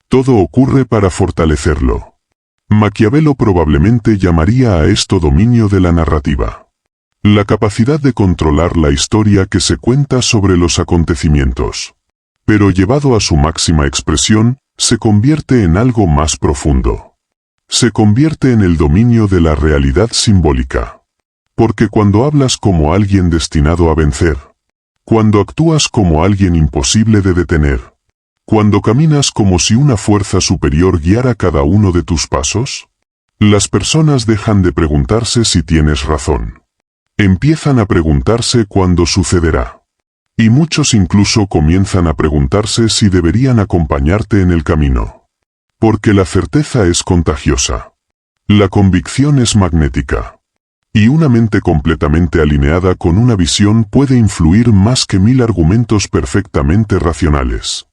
Todo ocurre para fortalecerlo. Maquiavelo probablemente llamaría a esto dominio de la narrativa. La capacidad de controlar la historia que se cuenta sobre los acontecimientos. Pero llevado a su máxima expresión, se convierte en algo más profundo. Se convierte en el dominio de la realidad simbólica. Porque cuando hablas como alguien destinado a vencer, cuando actúas como alguien imposible de detener, cuando caminas como si una fuerza superior guiara cada uno de tus pasos, las personas dejan de preguntarse si tienes razón. Empiezan a preguntarse cuándo sucederá. Y muchos incluso comienzan a preguntarse si deberían acompañarte en el camino. Porque la certeza es contagiosa. La convicción es magnética. Y una mente completamente alineada con una visión puede influir más que 1000 argumentos perfectamente racionales.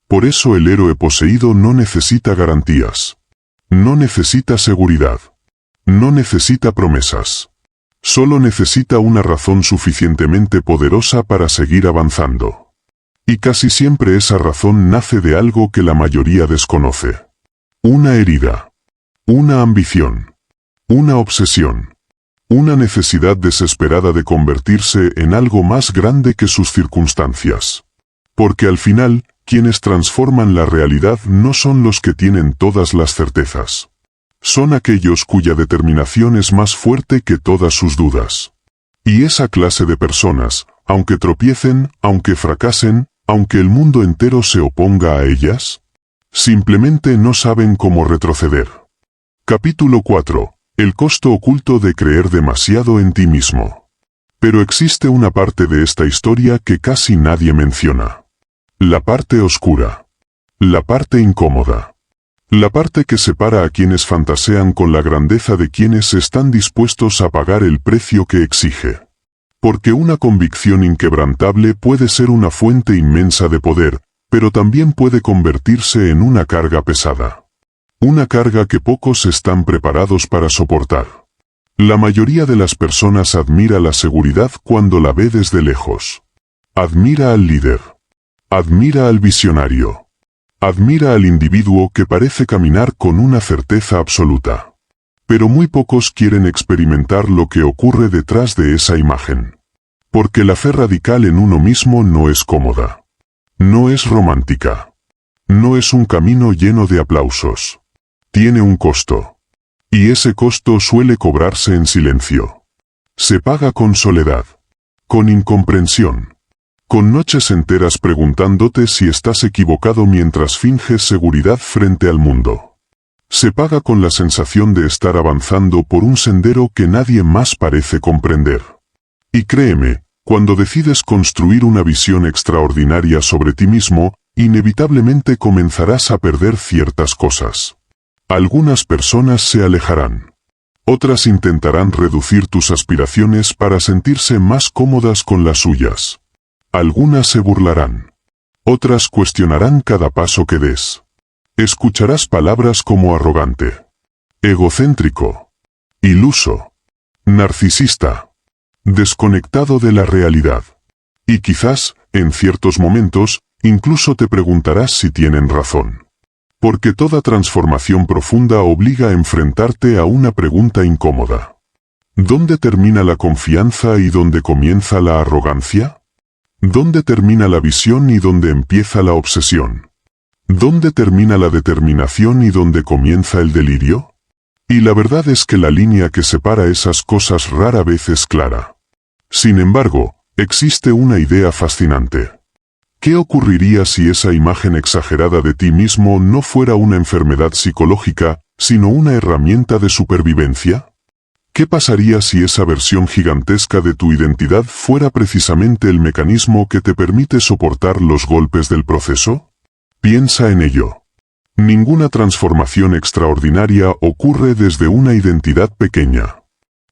Por eso el héroe poseído no necesita garantías. No necesita seguridad. No necesita promesas. Solo necesita una razón suficientemente poderosa para seguir avanzando. Y casi siempre esa razón nace de algo que la mayoría desconoce. Una herida. Una ambición. Una obsesión. Una necesidad desesperada de convertirse en algo más grande que sus circunstancias. Porque al final, quienes transforman la realidad no son los que tienen todas las certezas. Son aquellos cuya determinación es más fuerte que todas sus dudas. Y esa clase de personas, aunque tropiecen, aunque fracasen, aunque el mundo entero se oponga a ellas, simplemente no saben cómo retroceder. Capítulo 4. El costo oculto de creer demasiado en ti mismo. Pero existe una parte de esta historia que casi nadie menciona. La parte oscura. La parte incómoda. La parte que separa a quienes fantasean con la grandeza de quienes están dispuestos a pagar el precio que exige. Porque una convicción inquebrantable puede ser una fuente inmensa de poder, pero también puede convertirse en una carga pesada. Una carga que pocos están preparados para soportar. La mayoría de las personas admira la seguridad cuando la ve desde lejos. Admira al líder. Admira al visionario. Admira al individuo que parece caminar con una certeza absoluta. Pero muy pocos quieren experimentar lo que ocurre detrás de esa imagen. Porque la fe radical en uno mismo no es cómoda. No es romántica. No es un camino lleno de aplausos. Tiene un costo. Y ese costo suele cobrarse en silencio. Se paga con soledad. Con incomprensión. Con noches enteras preguntándote si estás equivocado mientras finges seguridad frente al mundo. Se paga con la sensación de estar avanzando por un sendero que nadie más parece comprender. Y créeme, cuando decides construir una visión extraordinaria sobre ti mismo, inevitablemente comenzarás a perder ciertas cosas. Algunas personas se alejarán. Otras intentarán reducir tus aspiraciones para sentirse más cómodas con las suyas. Algunas se burlarán. Otras cuestionarán cada paso que des. Escucharás palabras como arrogante, egocéntrico, iluso, narcisista, desconectado de la realidad. Y quizás, en ciertos momentos, incluso te preguntarás si tienen razón. Porque toda transformación profunda obliga a enfrentarte a una pregunta incómoda. ¿Dónde termina la confianza y dónde comienza la arrogancia? ¿Dónde termina la visión y dónde empieza la obsesión? ¿Dónde termina la determinación y dónde comienza el delirio? Y la verdad es que la línea que separa esas cosas rara vez es clara. Sin embargo, existe una idea fascinante. ¿Qué ocurriría si esa imagen exagerada de ti mismo no fuera una enfermedad psicológica, sino una herramienta de supervivencia? ¿Qué pasaría si esa versión gigantesca de tu identidad fuera precisamente el mecanismo que te permite soportar los golpes del proceso? Piensa en ello. Ninguna transformación extraordinaria ocurre desde una identidad pequeña.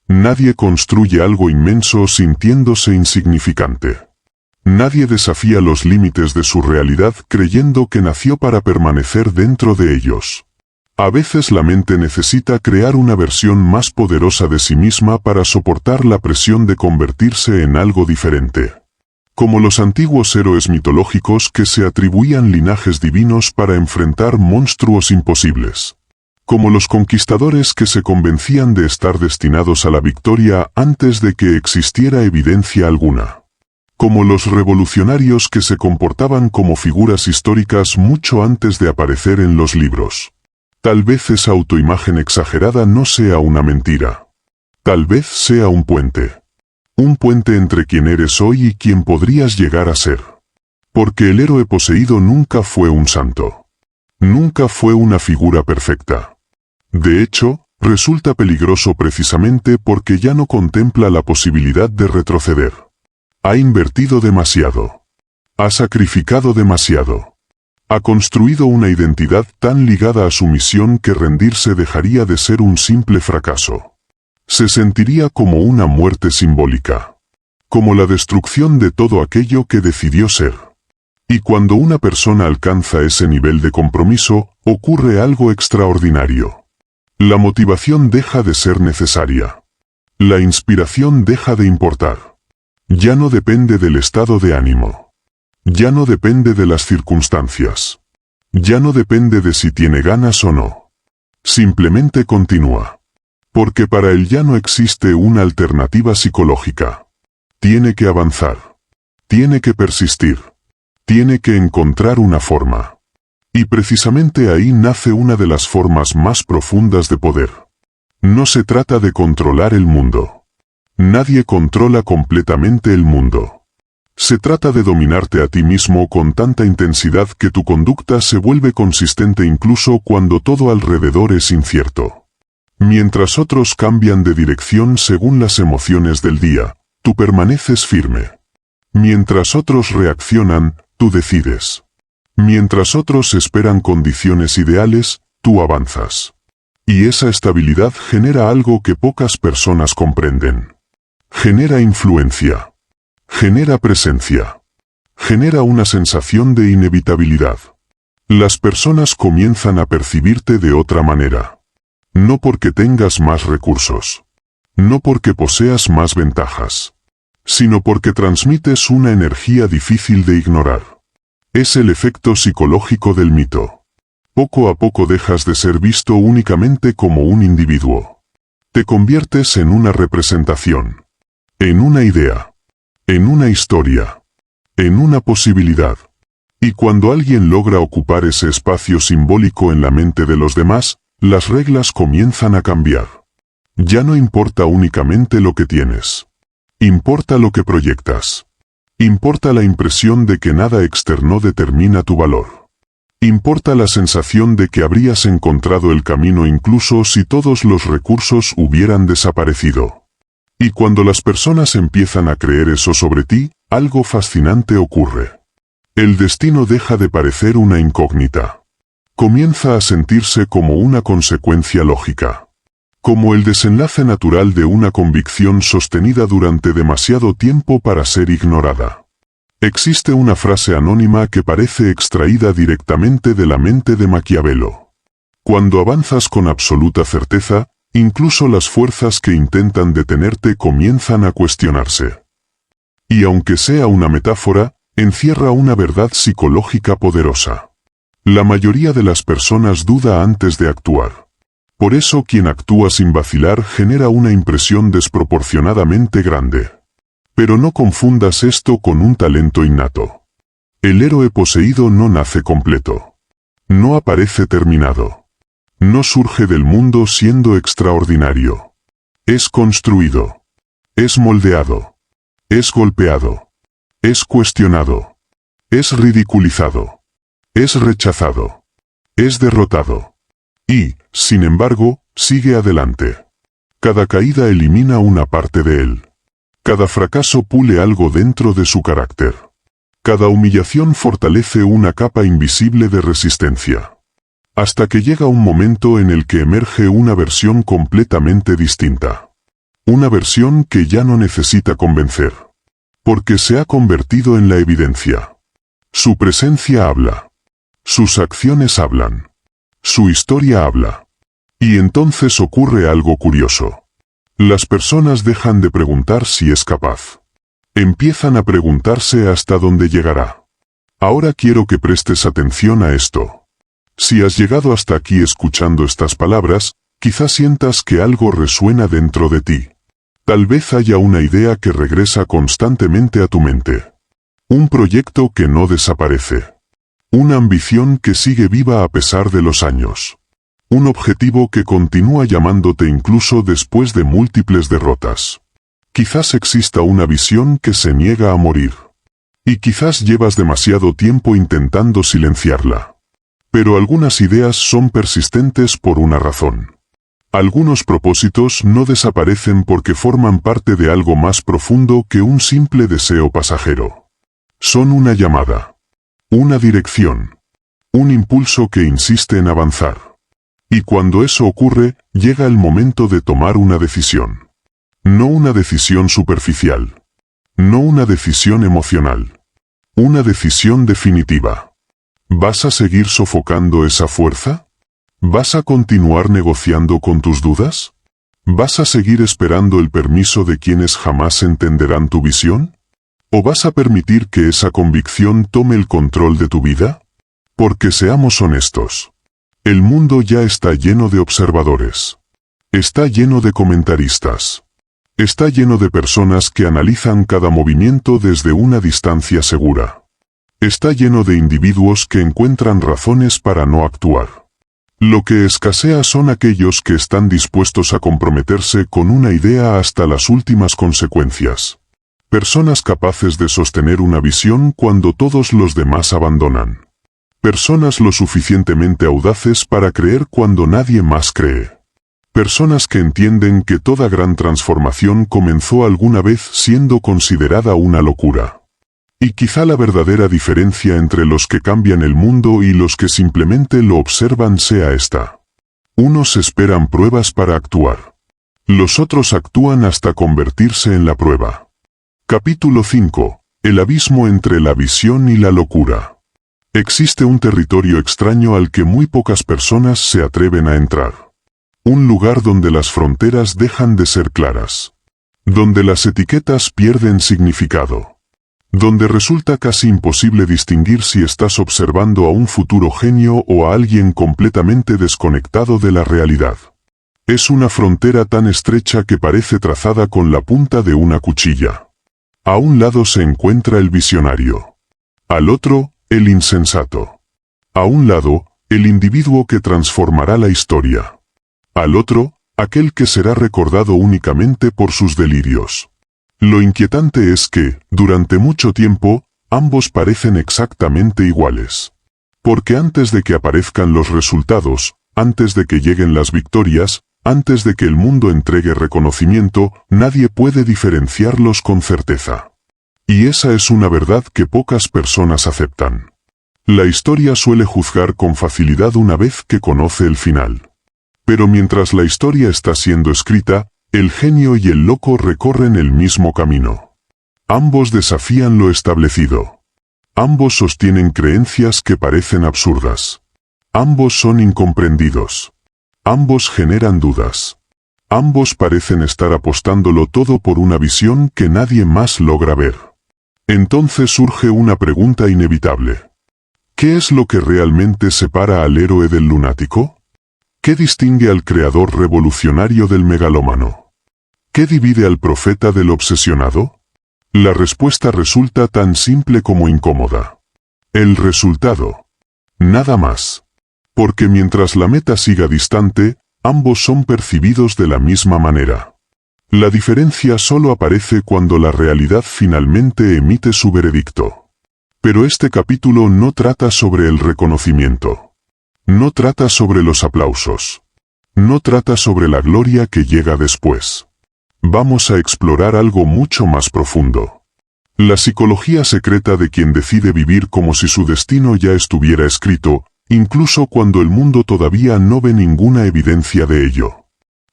Nadie construye algo inmenso sintiéndose insignificante. Nadie desafía los límites de su realidad creyendo que nació para permanecer dentro de ellos. A veces la mente necesita crear una versión más poderosa de sí misma para soportar la presión de convertirse en algo diferente. Como los antiguos héroes mitológicos que se atribuían linajes divinos para enfrentar monstruos imposibles. Como los conquistadores que se convencían de estar destinados a la victoria antes de que existiera evidencia alguna. Como los revolucionarios que se comportaban como figuras históricas mucho antes de aparecer en los libros. Tal vez esa autoimagen exagerada no sea una mentira. Tal vez sea un puente. Un puente entre quien eres hoy y quien podrías llegar a ser. Porque el héroe poseído nunca fue un santo. Nunca fue una figura perfecta. De hecho, resulta peligroso precisamente porque ya no contempla la posibilidad de retroceder. Ha invertido demasiado. Ha sacrificado demasiado. Ha construido una identidad tan ligada a su misión que rendirse dejaría de ser un simple fracaso. Se sentiría como una muerte simbólica. Como la destrucción de todo aquello que decidió ser. Y cuando una persona alcanza ese nivel de compromiso, ocurre algo extraordinario. La motivación deja de ser necesaria. La inspiración deja de importar. Ya no depende del estado de ánimo. Ya no depende de las circunstancias. Ya no depende de si tiene ganas o no. Simplemente continúa. Porque para él ya no existe una alternativa psicológica. Tiene que avanzar. Tiene que persistir. Tiene que encontrar una forma. Y precisamente ahí nace una de las formas más profundas de poder. No se trata de controlar el mundo. Nadie controla completamente el mundo. Se trata de dominarte a ti mismo con tanta intensidad que tu conducta se vuelve consistente incluso cuando todo alrededor es incierto. Mientras otros cambian de dirección según las emociones del día, tú permaneces firme. Mientras otros reaccionan, tú decides. Mientras otros esperan condiciones ideales, tú avanzas. Y esa estabilidad genera algo que pocas personas comprenden. Genera influencia. Genera presencia. Genera una sensación de inevitabilidad. Las personas comienzan a percibirte de otra manera. No porque tengas más recursos. No porque poseas más ventajas. Sino porque transmites una energía difícil de ignorar. Es el efecto psicológico del mito. Poco a poco dejas de ser visto únicamente como un individuo. Te conviertes en una representación. En una idea. En una historia. En una posibilidad. Y cuando alguien logra ocupar ese espacio simbólico en la mente de los demás, las reglas comienzan a cambiar. Ya no importa únicamente lo que tienes. Importa lo que proyectas. Importa la impresión de que nada externo determina tu valor. Importa la sensación de que habrías encontrado el camino incluso si todos los recursos hubieran desaparecido. Y cuando las personas empiezan a creer eso sobre ti, algo fascinante ocurre. El destino deja de parecer una incógnita. Comienza a sentirse como una consecuencia lógica. Como el desenlace natural de una convicción sostenida durante demasiado tiempo para ser ignorada. Existe una frase anónima que parece extraída directamente de la mente de Maquiavelo. Cuando avanzas con absoluta certeza, incluso las fuerzas que intentan detenerte comienzan a cuestionarse. Y aunque sea una metáfora, encierra una verdad psicológica poderosa. La mayoría de las personas duda antes de actuar. Por eso quien actúa sin vacilar genera una impresión desproporcionadamente grande. Pero no confundas esto con un talento innato. El héroe poseído no nace completo. No aparece terminado. No surge del mundo siendo extraordinario. Es construido. Es moldeado. Es golpeado. Es cuestionado. Es ridiculizado. Es rechazado. Es derrotado. Y, sin embargo, sigue adelante. Cada caída elimina una parte de él. Cada fracaso pule algo dentro de su carácter. Cada humillación fortalece una capa invisible de resistencia. Hasta que llega un momento en el que emerge una versión completamente distinta. Una versión que ya no necesita convencer. Porque se ha convertido en la evidencia. Su presencia habla. Sus acciones hablan. Su historia habla. Y entonces ocurre algo curioso. Las personas dejan de preguntar si es capaz. Empiezan a preguntarse hasta dónde llegará. Ahora quiero que prestes atención a esto. Si has llegado hasta aquí escuchando estas palabras, quizás sientas que algo resuena dentro de ti. Tal vez haya una idea que regresa constantemente a tu mente. Un proyecto que no desaparece. Una ambición que sigue viva a pesar de los años. Un objetivo que continúa llamándote incluso después de múltiples derrotas. Quizás exista una visión que se niega a morir. Y quizás llevas demasiado tiempo intentando silenciarla. Pero algunas ideas son persistentes por una razón. Algunos propósitos no desaparecen porque forman parte de algo más profundo que un simple deseo pasajero. Son una llamada. Una dirección. Un impulso que insiste en avanzar. Y cuando eso ocurre, llega el momento de tomar una decisión. No una decisión superficial. No una decisión emocional. Una decisión definitiva. ¿Vas a seguir sofocando esa fuerza? ¿Vas a continuar negociando con tus dudas? ¿Vas a seguir esperando el permiso de quienes jamás entenderán tu visión? ¿O vas a permitir que esa convicción tome el control de tu vida? Porque seamos honestos. El mundo ya está lleno de observadores. Está lleno de comentaristas. Está lleno de personas que analizan cada movimiento desde una distancia segura. Está lleno de individuos que encuentran razones para no actuar. Lo que escasea son aquellos que están dispuestos a comprometerse con una idea hasta las últimas consecuencias. Personas capaces de sostener una visión cuando todos los demás abandonan. Personas lo suficientemente audaces para creer cuando nadie más cree. Personas que entienden que toda gran transformación comenzó alguna vez siendo considerada una locura. Y quizá la verdadera diferencia entre los que cambian el mundo y los que simplemente lo observan sea esta. Unos esperan pruebas para actuar. Los otros actúan hasta convertirse en la prueba. Capítulo 5. El abismo entre la visión y la locura. Existe un territorio extraño al que muy pocas personas se atreven a entrar. Un lugar donde las fronteras dejan de ser claras. Donde las etiquetas pierden significado. Donde resulta casi imposible distinguir si estás observando a un futuro genio o a alguien completamente desconectado de la realidad. Es una frontera tan estrecha que parece trazada con la punta de una cuchilla. A un lado se encuentra el visionario. Al otro, el insensato. A un lado, el individuo que transformará la historia. Al otro, aquel que será recordado únicamente por sus delirios. Lo inquietante es que, durante mucho tiempo, ambos parecen exactamente iguales. Porque antes de que aparezcan los resultados, antes de que lleguen las victorias, antes de que el mundo entregue reconocimiento, nadie puede diferenciarlos con certeza. Y esa es una verdad que pocas personas aceptan. La historia suele juzgar con facilidad una vez que conoce el final. Pero mientras la historia está siendo escrita, el genio y el loco recorren el mismo camino. Ambos desafían lo establecido. Ambos sostienen creencias que parecen absurdas. Ambos son incomprendidos. Ambos generan dudas. Ambos parecen estar apostándolo todo por una visión que nadie más logra ver. Entonces surge una pregunta inevitable. ¿Qué es lo que realmente separa al héroe del lunático? ¿Qué distingue al creador revolucionario del megalómano? ¿Qué divide al profeta del obsesionado? La respuesta resulta tan simple como incómoda. El resultado. Nada más. Porque mientras la meta siga distante, ambos son percibidos de la misma manera. La diferencia solo aparece cuando la realidad finalmente emite su veredicto. Pero este capítulo no trata sobre el reconocimiento. No trata sobre los aplausos. No trata sobre la gloria que llega después. Vamos a explorar algo mucho más profundo. La psicología secreta de quien decide vivir como si su destino ya estuviera escrito, incluso cuando el mundo todavía no ve ninguna evidencia de ello.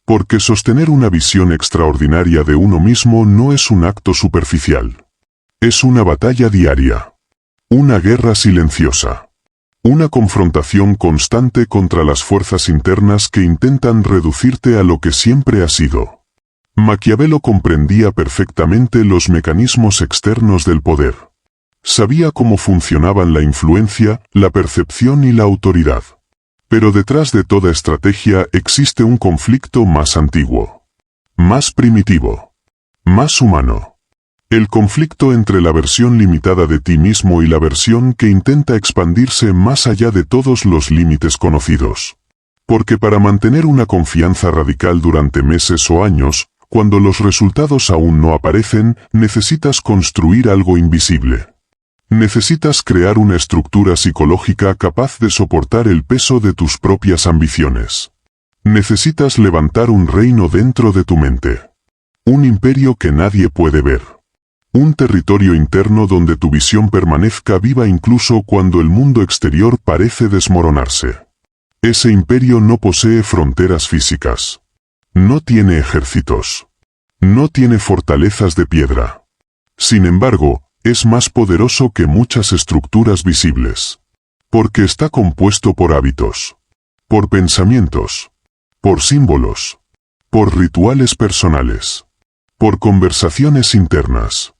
Porque sostener una visión extraordinaria de uno mismo no es un acto superficial. Es una batalla diaria. Una guerra silenciosa. Una confrontación constante contra las fuerzas internas que intentan reducirte a lo que siempre has sido. Maquiavelo comprendía perfectamente los mecanismos externos del poder. Sabía cómo funcionaban la influencia, la percepción y la autoridad. Pero detrás de toda estrategia existe un conflicto más antiguo. Más primitivo. Más humano. El conflicto entre la versión limitada de ti mismo y la versión que intenta expandirse más allá de todos los límites conocidos. Porque para mantener una confianza radical durante meses o años, cuando los resultados aún no aparecen, necesitas construir algo invisible. Necesitas crear una estructura psicológica capaz de soportar el peso de tus propias ambiciones. Necesitas levantar un reino dentro de tu mente. Un imperio que nadie puede ver. Un territorio interno donde tu visión permanezca viva incluso cuando el mundo exterior parece desmoronarse. Ese imperio no posee fronteras físicas. No tiene ejércitos. No tiene fortalezas de piedra. Sin embargo, es más poderoso que muchas estructuras visibles. Porque está compuesto por hábitos. Por pensamientos. Por símbolos. Por rituales personales. Por conversaciones internas.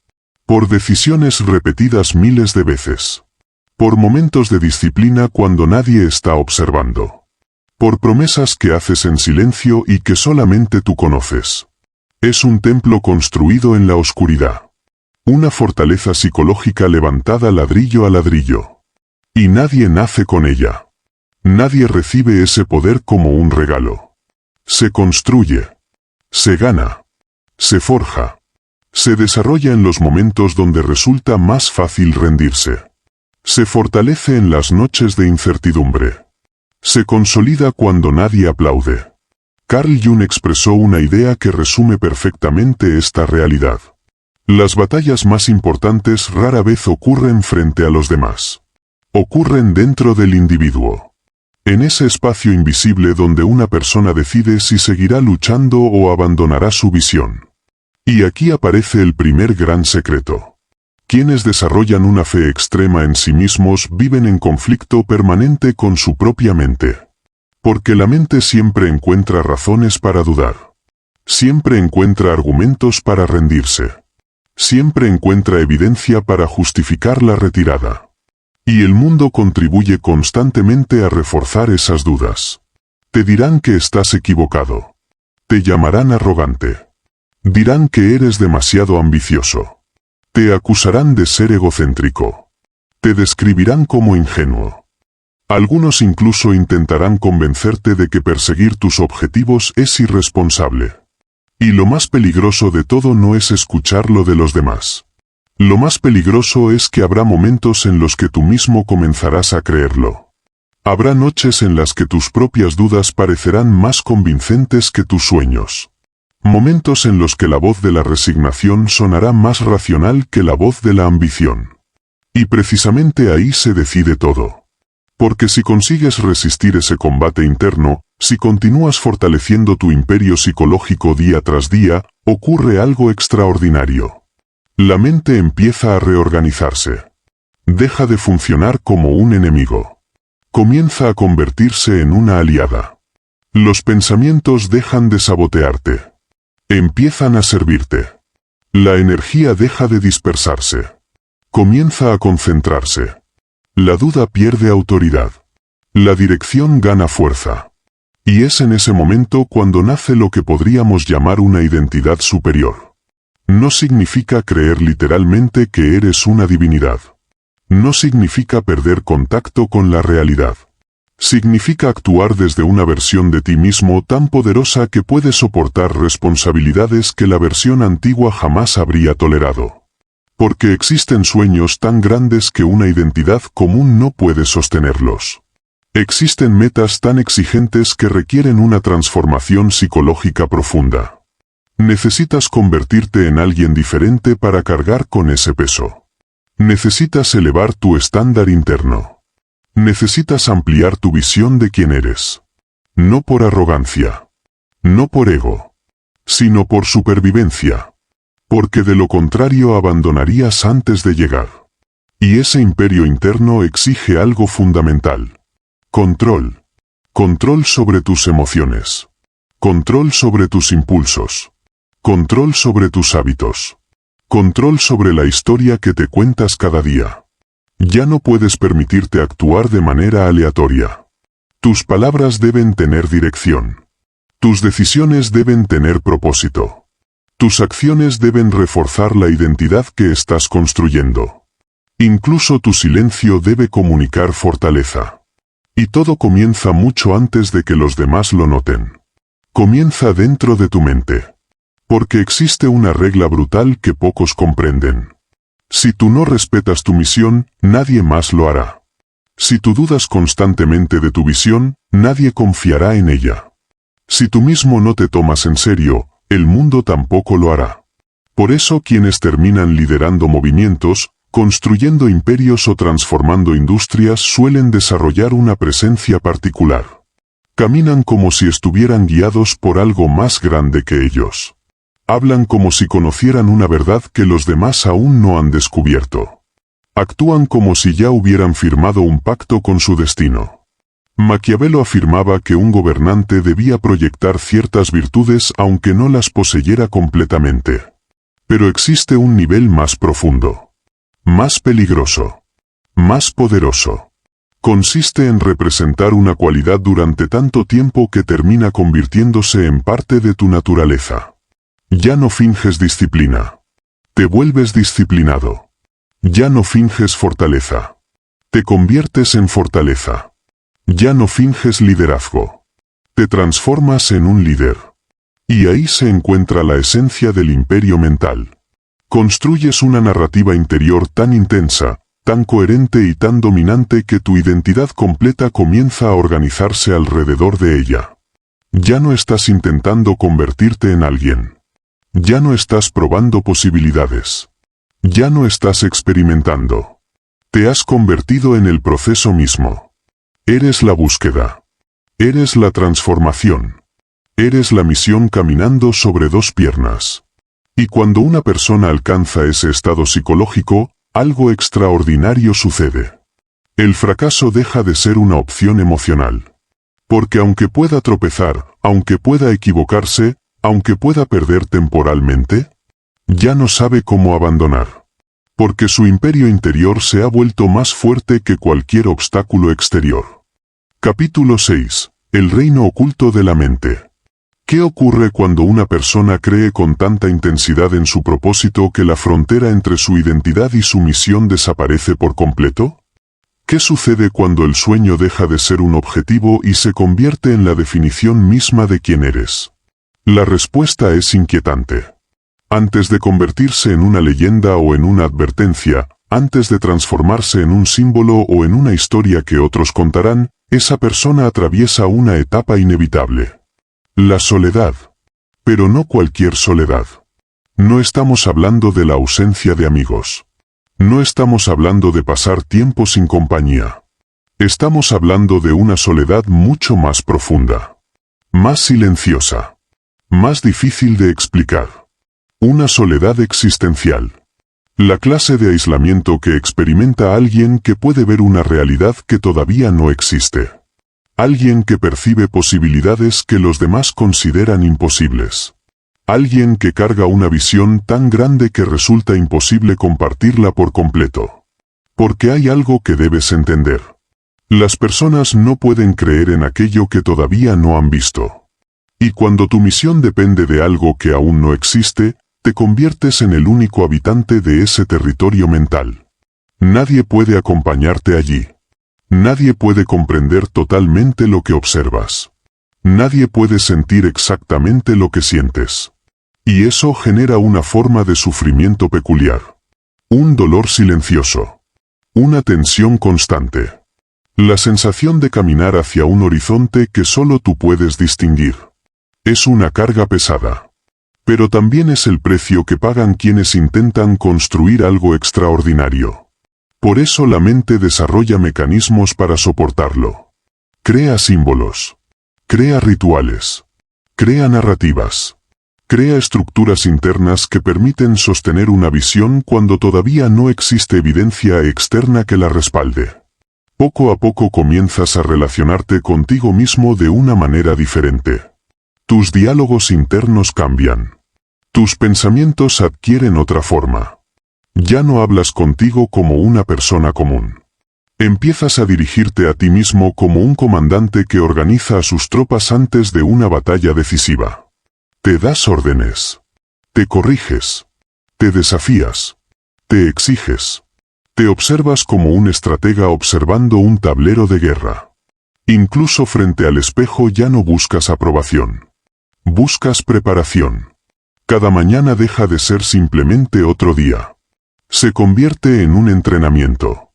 Por decisiones repetidas miles de veces. Por momentos de disciplina cuando nadie está observando. Por promesas que haces en silencio y que solamente tú conoces. Es un templo construido en la oscuridad. Una fortaleza psicológica levantada ladrillo a ladrillo. Y nadie nace con ella. Nadie recibe ese poder como un regalo. Se construye. Se gana. Se forja. Se desarrolla en los momentos donde resulta más fácil rendirse. Se fortalece en las noches de incertidumbre. Se consolida cuando nadie aplaude. Carl Jung expresó una idea que resume perfectamente esta realidad. Las batallas más importantes rara vez ocurren frente a los demás. Ocurren dentro del individuo. En ese espacio invisible donde una persona decide si seguirá luchando o abandonará su visión. Y aquí aparece el primer gran secreto. Quienes desarrollan una fe extrema en sí mismos viven en conflicto permanente con su propia mente. Porque la mente siempre encuentra razones para dudar. Siempre encuentra argumentos para rendirse. Siempre encuentra evidencia para justificar la retirada. Y el mundo contribuye constantemente a reforzar esas dudas. Te dirán que estás equivocado. Te llamarán arrogante. Dirán que eres demasiado ambicioso. Te acusarán de ser egocéntrico. Te describirán como ingenuo. Algunos incluso intentarán convencerte de que perseguir tus objetivos es irresponsable. Y lo más peligroso de todo no es escuchar lo de los demás. Lo más peligroso es que habrá momentos en los que tú mismo comenzarás a creerlo. Habrá noches en las que tus propias dudas parecerán más convincentes que tus sueños. Momentos en los que la voz de la resignación sonará más racional que la voz de la ambición. Y precisamente ahí se decide todo. Porque si consigues resistir ese combate interno, si continúas fortaleciendo tu imperio psicológico día tras día, ocurre algo extraordinario. La mente empieza a reorganizarse. Deja de funcionar como un enemigo. Comienza a convertirse en una aliada. Los pensamientos dejan de sabotearte. Empiezan a servirte. La energía deja de dispersarse. Comienza a concentrarse. La duda pierde autoridad. La dirección gana fuerza. Y es en ese momento cuando nace lo que podríamos llamar una identidad superior. No significa creer literalmente que eres una divinidad. No significa perder contacto con la realidad. Significa actuar desde una versión de ti mismo tan poderosa que puede soportar responsabilidades que la versión antigua jamás habría tolerado. Porque existen sueños tan grandes que una identidad común no puede sostenerlos. Existen metas tan exigentes que requieren una transformación psicológica profunda. Necesitas convertirte en alguien diferente para cargar con ese peso. Necesitas elevar tu estándar interno. Necesitas ampliar tu visión de quién eres. No por arrogancia. No por ego. Sino por supervivencia. Porque de lo contrario abandonarías antes de llegar. Y ese imperio interno exige algo fundamental. Control. Control sobre tus emociones. Control sobre tus impulsos. Control sobre tus hábitos. Control sobre la historia que te cuentas cada día. Ya no puedes permitirte actuar de manera aleatoria. Tus palabras deben tener dirección. Tus decisiones deben tener propósito. Tus acciones deben reforzar la identidad que estás construyendo. Incluso tu silencio debe comunicar fortaleza. Y todo comienza mucho antes de que los demás lo noten. Comienza dentro de tu mente. Porque existe una regla brutal que pocos comprenden. Si tú no respetas tu misión, nadie más lo hará. Si tú dudas constantemente de tu visión, nadie confiará en ella. Si tú mismo no te tomas en serio, el mundo tampoco lo hará. Por eso quienes terminan liderando movimientos, construyendo imperios o transformando industrias suelen desarrollar una presencia particular. Caminan como si estuvieran guiados por algo más grande que ellos. Hablan como si conocieran una verdad que los demás aún no han descubierto. Actúan como si ya hubieran firmado un pacto con su destino. Maquiavelo afirmaba que un gobernante debía proyectar ciertas virtudes aunque no las poseyera completamente. Pero existe un nivel más profundo. Más peligroso. Más poderoso. Consiste en representar una cualidad durante tanto tiempo que termina convirtiéndose en parte de tu naturaleza. Ya no finges disciplina. Te vuelves disciplinado. Ya no finges fortaleza. Te conviertes en fortaleza. Ya no finges liderazgo. Te transformas en un líder. Y ahí se encuentra la esencia del imperio mental. Construyes una narrativa interior tan intensa, tan coherente y tan dominante que tu identidad completa comienza a organizarse alrededor de ella. Ya no estás intentando convertirte en alguien. Ya no estás probando posibilidades. Ya no estás experimentando. Te has convertido en el proceso mismo. Eres la búsqueda. Eres la transformación. Eres la misión caminando sobre dos piernas. Y cuando una persona alcanza ese estado psicológico, algo extraordinario sucede. El fracaso deja de ser una opción emocional. Porque aunque pueda tropezar, aunque pueda equivocarse, aunque pueda perder temporalmente, ya no sabe cómo abandonar. Porque su imperio interior se ha vuelto más fuerte que cualquier obstáculo exterior. Capítulo 6. El reino oculto de la mente. ¿Qué ocurre cuando una persona cree con tanta intensidad en su propósito que la frontera entre su identidad y su misión desaparece por completo? ¿Qué sucede cuando el sueño deja de ser un objetivo y se convierte en la definición misma de quién eres? La respuesta es inquietante. Antes de convertirse en una leyenda o en una advertencia, antes de transformarse en un símbolo o en una historia que otros contarán, esa persona atraviesa una etapa inevitable. La soledad. Pero no cualquier soledad. No estamos hablando de la ausencia de amigos. No estamos hablando de pasar tiempo sin compañía. Estamos hablando de una soledad mucho más profunda. Más silenciosa. Más difícil de explicar. Una soledad existencial. La clase de aislamiento que experimenta alguien que puede ver una realidad que todavía no existe. Alguien que percibe posibilidades que los demás consideran imposibles. Alguien que carga una visión tan grande que resulta imposible compartirla por completo. Porque hay algo que debes entender. Las personas no pueden creer en aquello que todavía no han visto. Y cuando tu misión depende de algo que aún no existe, te conviertes en el único habitante de ese territorio mental. Nadie puede acompañarte allí. Nadie puede comprender totalmente lo que observas. Nadie puede sentir exactamente lo que sientes. Y eso genera una forma de sufrimiento peculiar. Un dolor silencioso. Una tensión constante. La sensación de caminar hacia un horizonte que solo tú puedes distinguir. Es una carga pesada. Pero también es el precio que pagan quienes intentan construir algo extraordinario. Por eso la mente desarrolla mecanismos para soportarlo. Crea símbolos. Crea rituales. Crea narrativas. Crea estructuras internas que permiten sostener una visión cuando todavía no existe evidencia externa que la respalde. Poco a poco comienzas a relacionarte contigo mismo de una manera diferente. Tus diálogos internos cambian. Tus pensamientos adquieren otra forma. Ya no hablas contigo como una persona común. Empiezas a dirigirte a ti mismo como un comandante que organiza a sus tropas antes de una batalla decisiva. Te das órdenes. Te corriges. Te desafías. Te exiges. Te observas como un estratega observando un tablero de guerra. Incluso frente al espejo ya no buscas aprobación. Buscas preparación. Cada mañana deja de ser simplemente otro día. Se convierte en un entrenamiento.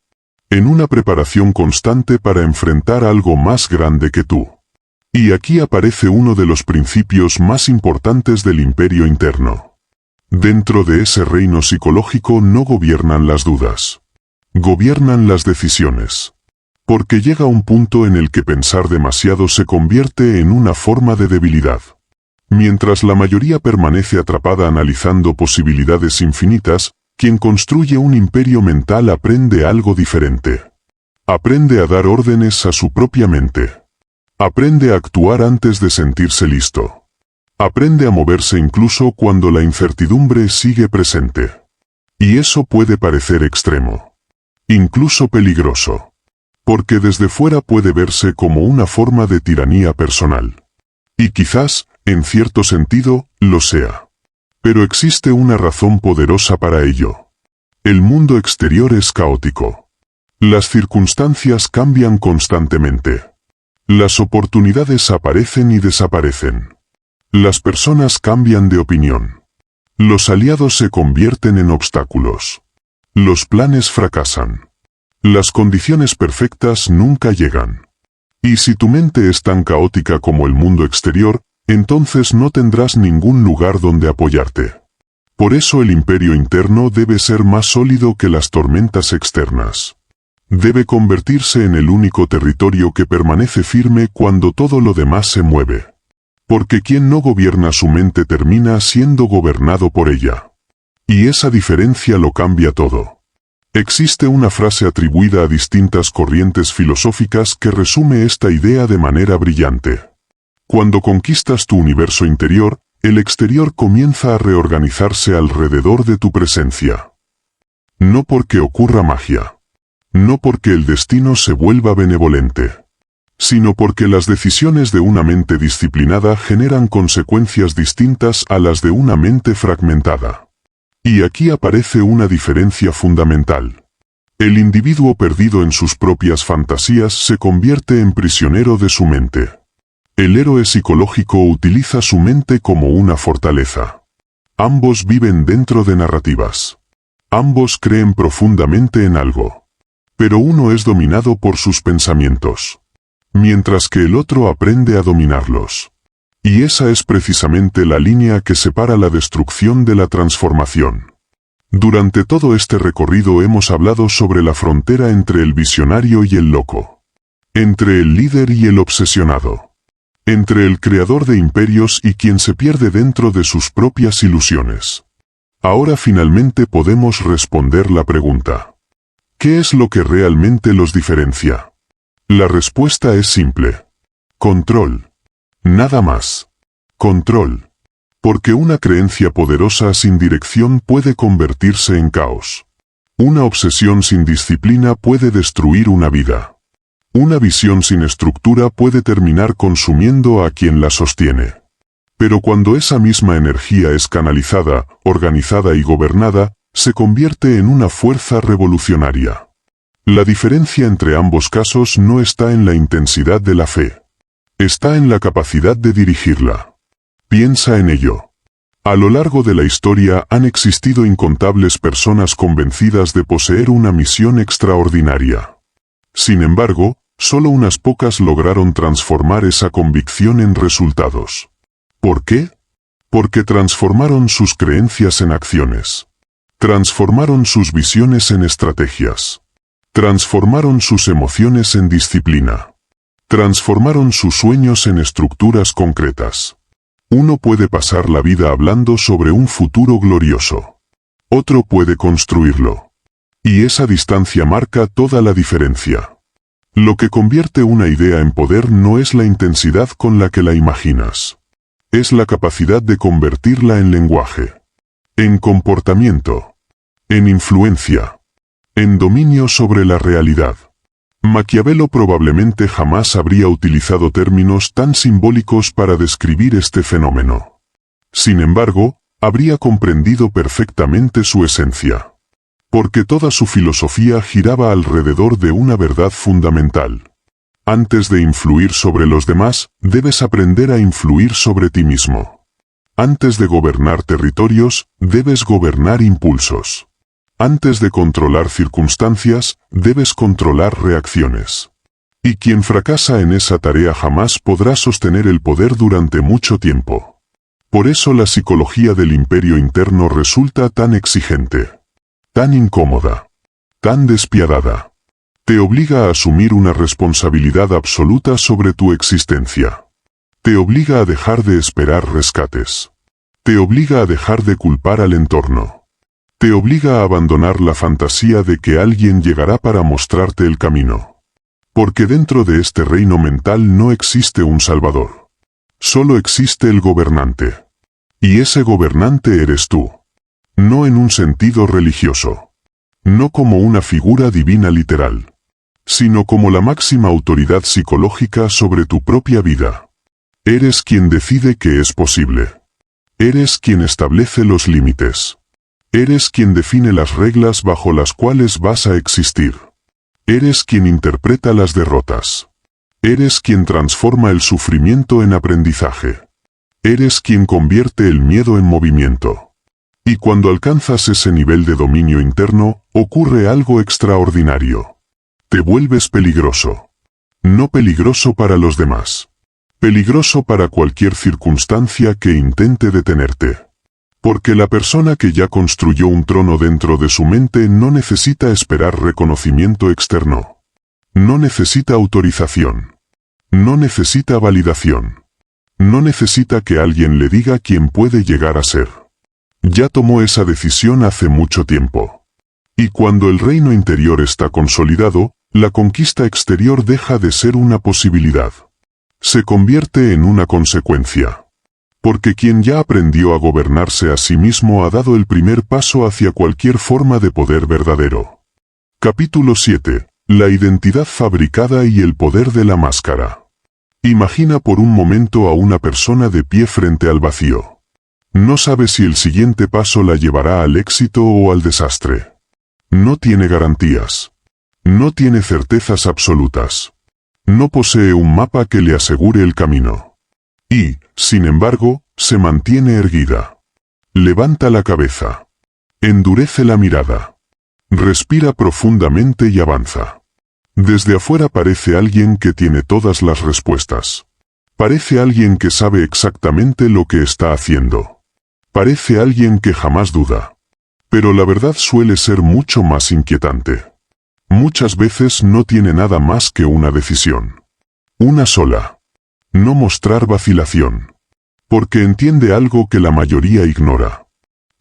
En una preparación constante para enfrentar algo más grande que tú. Y aquí aparece uno de los principios más importantes del imperio interno. Dentro de ese reino psicológico no gobiernan las dudas. Gobiernan las decisiones. Porque llega un punto en el que pensar demasiado se convierte en una forma de debilidad. Mientras la mayoría permanece atrapada analizando posibilidades infinitas, quien construye un imperio mental aprende algo diferente. Aprende a dar órdenes a su propia mente. Aprende a actuar antes de sentirse listo. Aprende a moverse incluso cuando la incertidumbre sigue presente. Y eso puede parecer extremo. Incluso peligroso. Porque desde fuera puede verse como una forma de tiranía personal. Y quizás, en cierto sentido, lo sea. Pero existe una razón poderosa para ello. El mundo exterior es caótico. Las circunstancias cambian constantemente. Las oportunidades aparecen y desaparecen. Las personas cambian de opinión. Los aliados se convierten en obstáculos. Los planes fracasan. Las condiciones perfectas nunca llegan. Y si tu mente es tan caótica como el mundo exterior, entonces no tendrás ningún lugar donde apoyarte. Por eso el imperio interno debe ser más sólido que las tormentas externas. Debe convertirse en el único territorio que permanece firme cuando todo lo demás se mueve. Porque quien no gobierna su mente termina siendo gobernado por ella. Y esa diferencia lo cambia todo. Existe una frase atribuida a distintas corrientes filosóficas que resume esta idea de manera brillante. Cuando conquistas tu universo interior, el exterior comienza a reorganizarse alrededor de tu presencia. No porque ocurra magia. No porque el destino se vuelva benevolente. Sino porque las decisiones de una mente disciplinada generan consecuencias distintas a las de una mente fragmentada. Y aquí aparece una diferencia fundamental. El individuo perdido en sus propias fantasías se convierte en prisionero de su mente. El héroe psicológico utiliza su mente como una fortaleza. Ambos viven dentro de narrativas. Ambos creen profundamente en algo. Pero uno es dominado por sus pensamientos, mientras que el otro aprende a dominarlos. Y esa es precisamente la línea que separa la destrucción de la transformación. Durante todo este recorrido hemos hablado sobre la frontera entre el visionario y el loco. Entre el líder y el obsesionado. Entre el creador de imperios y quien se pierde dentro de sus propias ilusiones. Ahora finalmente podemos responder la pregunta. ¿Qué es lo que realmente los diferencia? La respuesta es simple. Control. Nada más. Control. Porque una creencia poderosa sin dirección puede convertirse en caos. Una obsesión sin disciplina puede destruir una vida. Una visión sin estructura puede terminar consumiendo a quien la sostiene. Pero cuando esa misma energía es canalizada, organizada y gobernada, se convierte en una fuerza revolucionaria. La diferencia entre ambos casos no está en la intensidad de la fe. Está en la capacidad de dirigirla. Piensa en ello. A lo largo de la historia han existido incontables personas convencidas de poseer una misión extraordinaria. Sin embargo, solo unas pocas lograron transformar esa convicción en resultados. ¿Por qué? Porque transformaron sus creencias en acciones. Transformaron sus visiones en estrategias. Transformaron sus emociones en disciplina. Transformaron sus sueños en estructuras concretas. Uno puede pasar la vida hablando sobre un futuro glorioso. Otro puede construirlo. Y esa distancia marca toda la diferencia. Lo que convierte una idea en poder no es la intensidad con la que la imaginas. Es la capacidad de convertirla en lenguaje. En comportamiento. En influencia. En dominio sobre la realidad. Maquiavelo probablemente jamás habría utilizado términos tan simbólicos para describir este fenómeno. Sin embargo, habría comprendido perfectamente su esencia. Porque toda su filosofía giraba alrededor de una verdad fundamental. Antes de influir sobre los demás, debes aprender a influir sobre ti mismo. Antes de gobernar territorios, debes gobernar impulsos. Antes de controlar circunstancias, debes controlar reacciones. Y quien fracasa en esa tarea jamás podrá sostener el poder durante mucho tiempo. Por eso la psicología del imperio interno resulta tan exigente. Tan incómoda. Tan despiadada. Te obliga a asumir una responsabilidad absoluta sobre tu existencia. Te obliga a dejar de esperar rescates. Te obliga a dejar de culpar al entorno. Te obliga a abandonar la fantasía de que alguien llegará para mostrarte el camino. Porque dentro de este reino mental no existe un salvador. Solo existe el gobernante. Y ese gobernante eres tú. No en un sentido religioso. No como una figura divina literal. Sino como la máxima autoridad psicológica sobre tu propia vida. Eres quien decide que es posible. Eres quien establece los límites. Eres quien define las reglas bajo las cuales vas a existir. Eres quien interpreta las derrotas. Eres quien transforma el sufrimiento en aprendizaje. Eres quien convierte el miedo en movimiento. Y cuando alcanzas ese nivel de dominio interno, ocurre algo extraordinario. Te vuelves peligroso. No peligroso para los demás. Peligroso para cualquier circunstancia que intente detenerte. Porque la persona que ya construyó un trono dentro de su mente no necesita esperar reconocimiento externo. No necesita autorización. No necesita validación. No necesita que alguien le diga quién puede llegar a ser. Ya tomó esa decisión hace mucho tiempo. Y cuando el reino interior está consolidado, la conquista exterior deja de ser una posibilidad. Se convierte en una consecuencia. Porque quien ya aprendió a gobernarse a sí mismo ha dado el primer paso hacia cualquier forma de poder verdadero. Capítulo 7. La identidad fabricada y el poder de la máscara. Imagina por un momento a una persona de pie frente al vacío. No sabe si el siguiente paso la llevará al éxito o al desastre. No tiene garantías. No tiene certezas absolutas. No posee un mapa que le asegure el camino. Y, sin embargo, se mantiene erguida. Levanta la cabeza. Endurece la mirada. Respira profundamente y avanza. Desde afuera parece alguien que tiene todas las respuestas. Parece alguien que sabe exactamente lo que está haciendo. Parece alguien que jamás duda. Pero la verdad suele ser mucho más inquietante. Muchas veces no tiene nada más que una decisión. Una sola. No mostrar vacilación. Porque entiende algo que la mayoría ignora.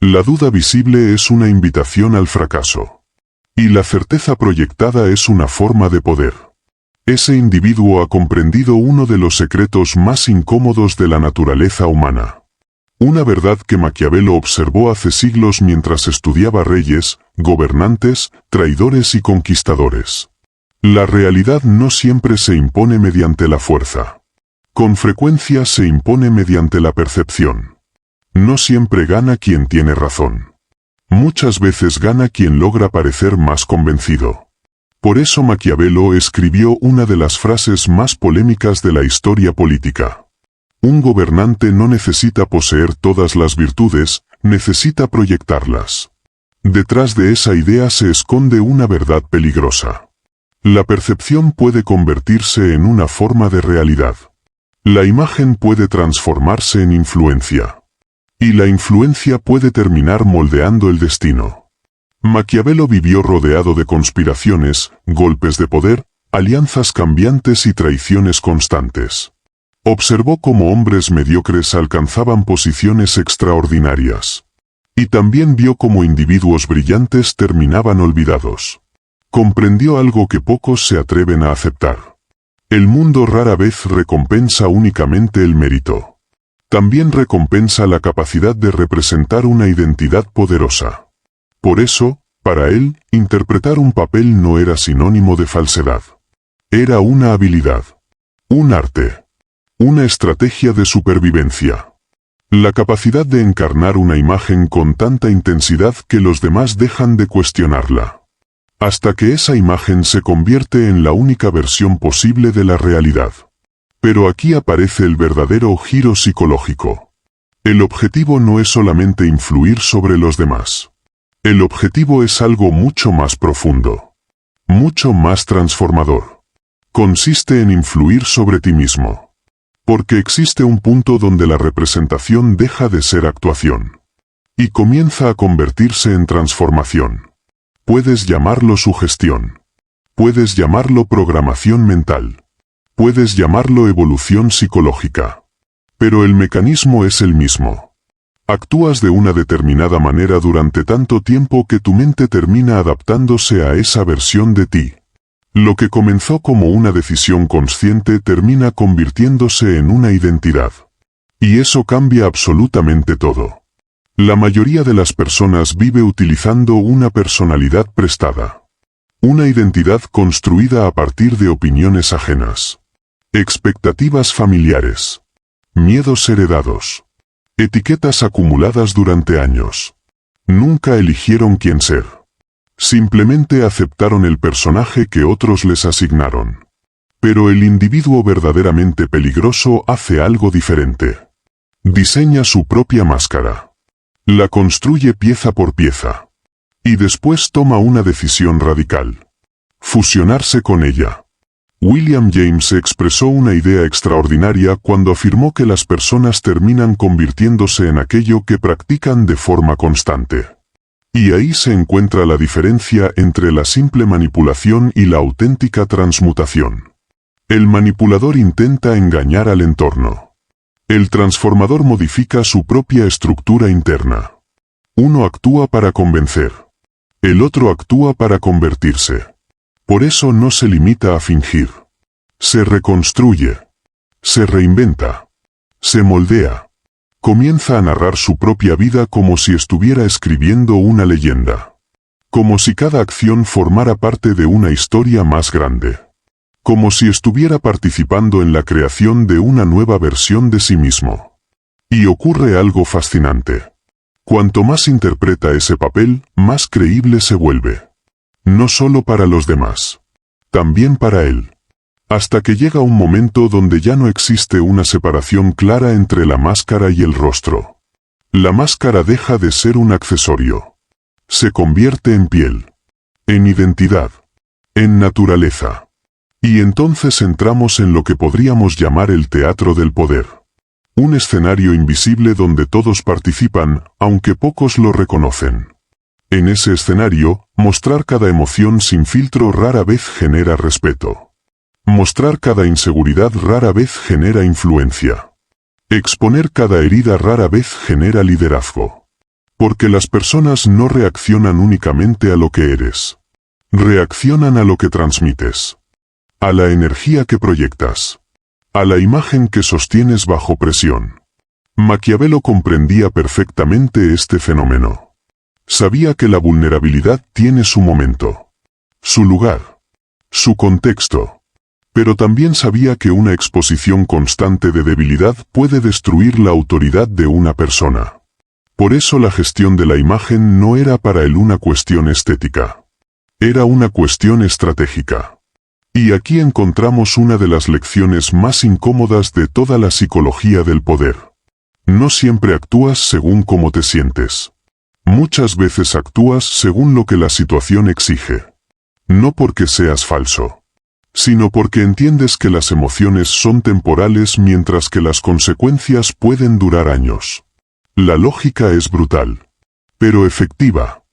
La duda visible es una invitación al fracaso. Y la certeza proyectada es una forma de poder. Ese individuo ha comprendido uno de los secretos más incómodos de la naturaleza humana. Una verdad que Maquiavelo observó hace siglos mientras estudiaba reyes, gobernantes, traidores y conquistadores. La realidad no siempre se impone mediante la fuerza. Con frecuencia se impone mediante la percepción. No siempre gana quien tiene razón. Muchas veces gana quien logra parecer más convencido. Por eso Maquiavelo escribió una de las frases más polémicas de la historia política. Un gobernante no necesita poseer todas las virtudes, necesita proyectarlas. Detrás de esa idea se esconde una verdad peligrosa. La percepción puede convertirse en una forma de realidad. La imagen puede transformarse en influencia. Y la influencia puede terminar moldeando el destino. Maquiavelo vivió rodeado de conspiraciones, golpes de poder, alianzas cambiantes y traiciones constantes. Observó cómo hombres mediocres alcanzaban posiciones extraordinarias. Y también vio cómo individuos brillantes terminaban olvidados. Comprendió algo que pocos se atreven a aceptar. El mundo rara vez recompensa únicamente el mérito. También recompensa la capacidad de representar una identidad poderosa. Por eso, para él, interpretar un papel no era sinónimo de falsedad. Era una habilidad. Un arte. Una estrategia de supervivencia. La capacidad de encarnar una imagen con tanta intensidad que los demás dejan de cuestionarla. Hasta que esa imagen se convierte en la única versión posible de la realidad. Pero aquí aparece el verdadero giro psicológico. El objetivo no es solamente influir sobre los demás. El objetivo es algo mucho más profundo. Mucho más transformador. Consiste en influir sobre ti mismo. Porque existe un punto donde la representación deja de ser actuación. Y comienza a convertirse en transformación. Puedes llamarlo sugestión. Puedes llamarlo programación mental. Puedes llamarlo evolución psicológica. Pero el mecanismo es el mismo. Actúas de una determinada manera durante tanto tiempo que tu mente termina adaptándose a esa versión de ti. Lo que comenzó como una decisión consciente termina convirtiéndose en una identidad. Y eso cambia absolutamente todo. La mayoría de las personas vive utilizando una personalidad prestada. Una identidad construida a partir de opiniones ajenas. Expectativas familiares. Miedos heredados. Etiquetas acumuladas durante años. Nunca eligieron quién ser. Simplemente aceptaron el personaje que otros les asignaron. Pero el individuo verdaderamente peligroso hace algo diferente. Diseña su propia máscara. La construye pieza por pieza. Y después toma una decisión radical. Fusionarse con ella. William James expresó una idea extraordinaria cuando afirmó que las personas terminan convirtiéndose en aquello que practican de forma constante. Y ahí se encuentra la diferencia entre la simple manipulación y la auténtica transmutación. El manipulador intenta engañar al entorno. El transformador modifica su propia estructura interna. Uno actúa para convencer. El otro actúa para convertirse. Por eso no se limita a fingir. Se reconstruye. Se reinventa. Se moldea. Comienza a narrar su propia vida como si estuviera escribiendo una leyenda. Como si cada acción formara parte de una historia más grande. Como si estuviera participando en la creación de una nueva versión de sí mismo. Y ocurre algo fascinante. Cuanto más interpreta ese papel, más creíble se vuelve. No solo para los demás. También para él. Hasta que llega un momento donde ya no existe una separación clara entre la máscara y el rostro. La máscara deja de ser un accesorio. Se convierte en piel. En identidad. En naturaleza. Y entonces entramos en lo que podríamos llamar el teatro del poder. Un escenario invisible donde todos participan, aunque pocos lo reconocen. En ese escenario, mostrar cada emoción sin filtro rara vez genera respeto. Mostrar cada inseguridad rara vez genera influencia. Exponer cada herida rara vez genera liderazgo. Porque las personas no reaccionan únicamente a lo que eres. Reaccionan a lo que transmites. A la energía que proyectas. A la imagen que sostienes bajo presión. Maquiavelo comprendía perfectamente este fenómeno. Sabía que la vulnerabilidad tiene su momento. Su lugar. Su contexto. Pero también sabía que una exposición constante de debilidad puede destruir la autoridad de una persona. Por eso la gestión de la imagen no era para él una cuestión estética. Era una cuestión estratégica. Y aquí encontramos una de las lecciones más incómodas de toda la psicología del poder. No siempre actúas según cómo te sientes. Muchas veces actúas según lo que la situación exige. No porque seas falso. Sino porque entiendes que las emociones son temporales mientras que las consecuencias pueden durar años. La lógica es brutal. Pero efectiva.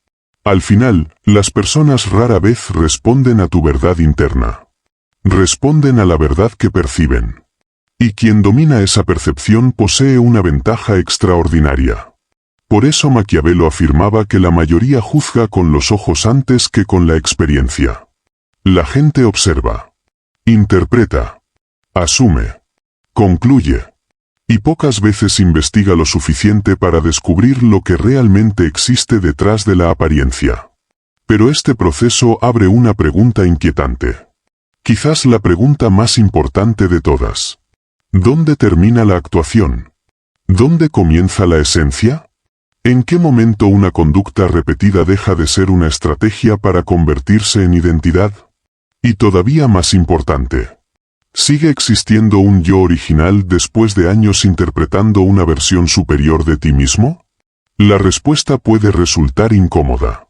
Al final, las personas rara vez responden a tu verdad interna. Responden a la verdad que perciben. Y quien domina esa percepción posee una ventaja extraordinaria. Por eso Maquiavelo afirmaba que la mayoría juzga con los ojos antes que con la experiencia. La gente observa. Interpreta, asume, concluye, y pocas veces investiga lo suficiente para descubrir lo que realmente existe detrás de la apariencia. Pero este proceso abre una pregunta inquietante. Quizás la pregunta más importante de todas. ¿Dónde termina la actuación? ¿Dónde comienza la esencia? ¿En qué momento una conducta repetida deja de ser una estrategia para convertirse en identidad? Y todavía más importante, ¿sigue existiendo un yo original después de años interpretando una versión superior de ti mismo? La respuesta puede resultar incómoda.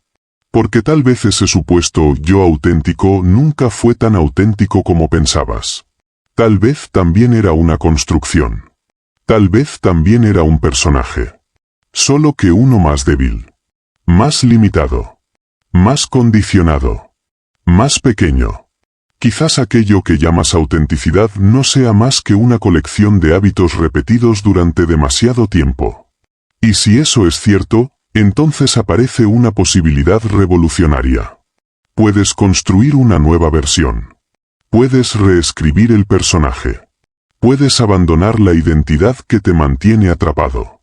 Porque tal vez ese supuesto yo auténtico nunca fue tan auténtico como pensabas. Tal vez también era una construcción. Tal vez también era un personaje. Solo que uno más débil. Más limitado. Más condicionado. Más pequeño. Quizás aquello que llamas autenticidad no sea más que una colección de hábitos repetidos durante demasiado tiempo. Y si eso es cierto, entonces aparece una posibilidad revolucionaria. Puedes construir una nueva versión. Puedes reescribir el personaje. Puedes abandonar la identidad que te mantiene atrapado.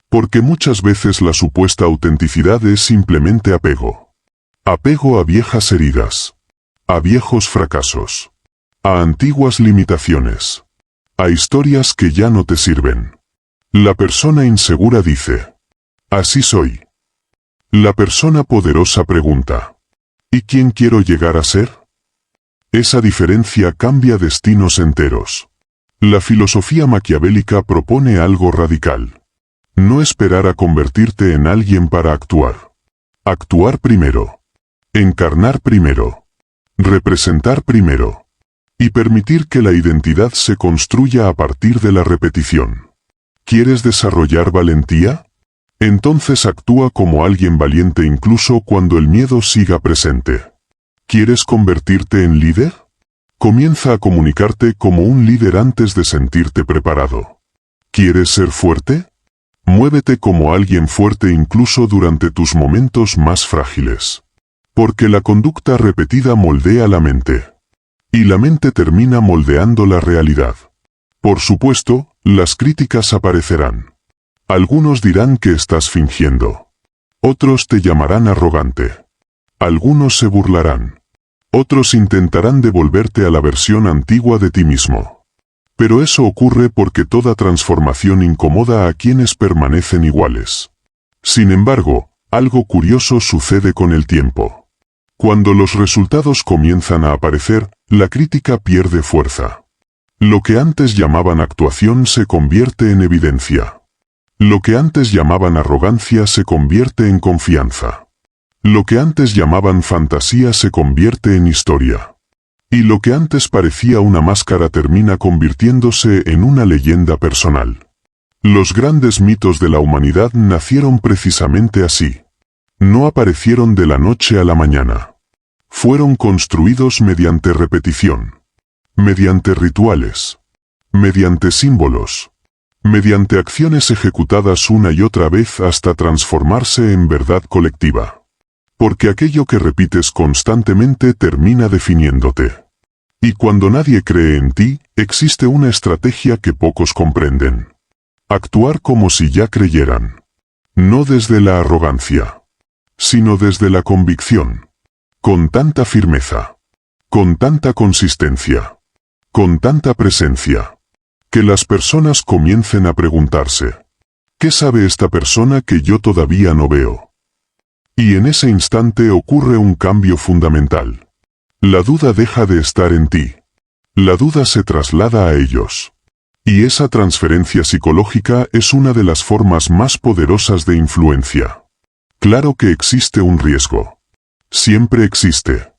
Porque muchas veces la supuesta autenticidad es simplemente apego. Apego a viejas heridas. A viejos fracasos. A antiguas limitaciones. A historias que ya no te sirven. La persona insegura dice: así soy. La persona poderosa pregunta: ¿y quién quiero llegar a ser? Esa diferencia cambia destinos enteros. La filosofía maquiavélica propone algo radical. No esperar a convertirte en alguien para actuar. Actuar primero. Encarnar primero. Representar primero. Y permitir que la identidad se construya a partir de la repetición. ¿Quieres desarrollar valentía? Entonces actúa como alguien valiente incluso cuando el miedo siga presente. ¿Quieres convertirte en líder? Comienza a comunicarte como un líder antes de sentirte preparado. ¿Quieres ser fuerte? Muévete como alguien fuerte incluso durante tus momentos más frágiles. Porque la conducta repetida moldea la mente. Y la mente termina moldeando la realidad. Por supuesto, las críticas aparecerán. Algunos dirán que estás fingiendo. Otros te llamarán arrogante. Algunos se burlarán. Otros intentarán devolverte a la versión antigua de ti mismo. Pero eso ocurre porque toda transformación incomoda a quienes permanecen iguales. Sin embargo, algo curioso sucede con el tiempo. Cuando los resultados comienzan a aparecer, la crítica pierde fuerza. Lo que antes llamaban actuación se convierte en evidencia. Lo que antes llamaban arrogancia se convierte en confianza. Lo que antes llamaban fantasía se convierte en historia. Y lo que antes parecía una máscara termina convirtiéndose en una leyenda personal. Los grandes mitos de la humanidad nacieron precisamente así. No aparecieron de la noche a la mañana. Fueron construidos mediante repetición, mediante rituales, mediante símbolos, mediante acciones ejecutadas una y otra vez hasta transformarse en verdad colectiva. Porque aquello que repites constantemente termina definiéndote. Y cuando nadie cree en ti, existe una estrategia que pocos comprenden. Actuar como si ya creyeran. No desde la arrogancia, sino desde la convicción. Con tanta firmeza, con tanta consistencia, con tanta presencia, que las personas comiencen a preguntarse, ¿qué sabe esta persona que yo todavía no veo? Y en ese instante ocurre un cambio fundamental. La duda deja de estar en ti. La duda se traslada a ellos. Y esa transferencia psicológica es una de las formas más poderosas de influencia. Claro que existe un riesgo. Siempre existe.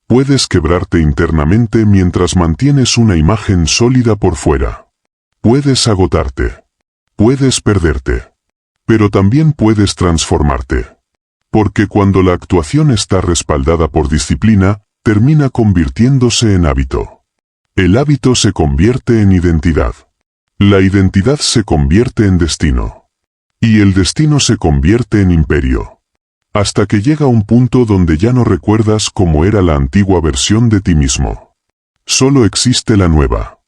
Puedes quebrarte internamente mientras mantienes una imagen sólida por fuera. Puedes agotarte. Puedes perderte. Pero también puedes transformarte. Porque cuando la actuación está respaldada por disciplina, termina convirtiéndose en hábito. El hábito se convierte en identidad. La identidad se convierte en destino. Y el destino se convierte en imperio. Hasta que llega un punto donde ya no recuerdas cómo era la antigua versión de ti mismo. Solo existe la nueva.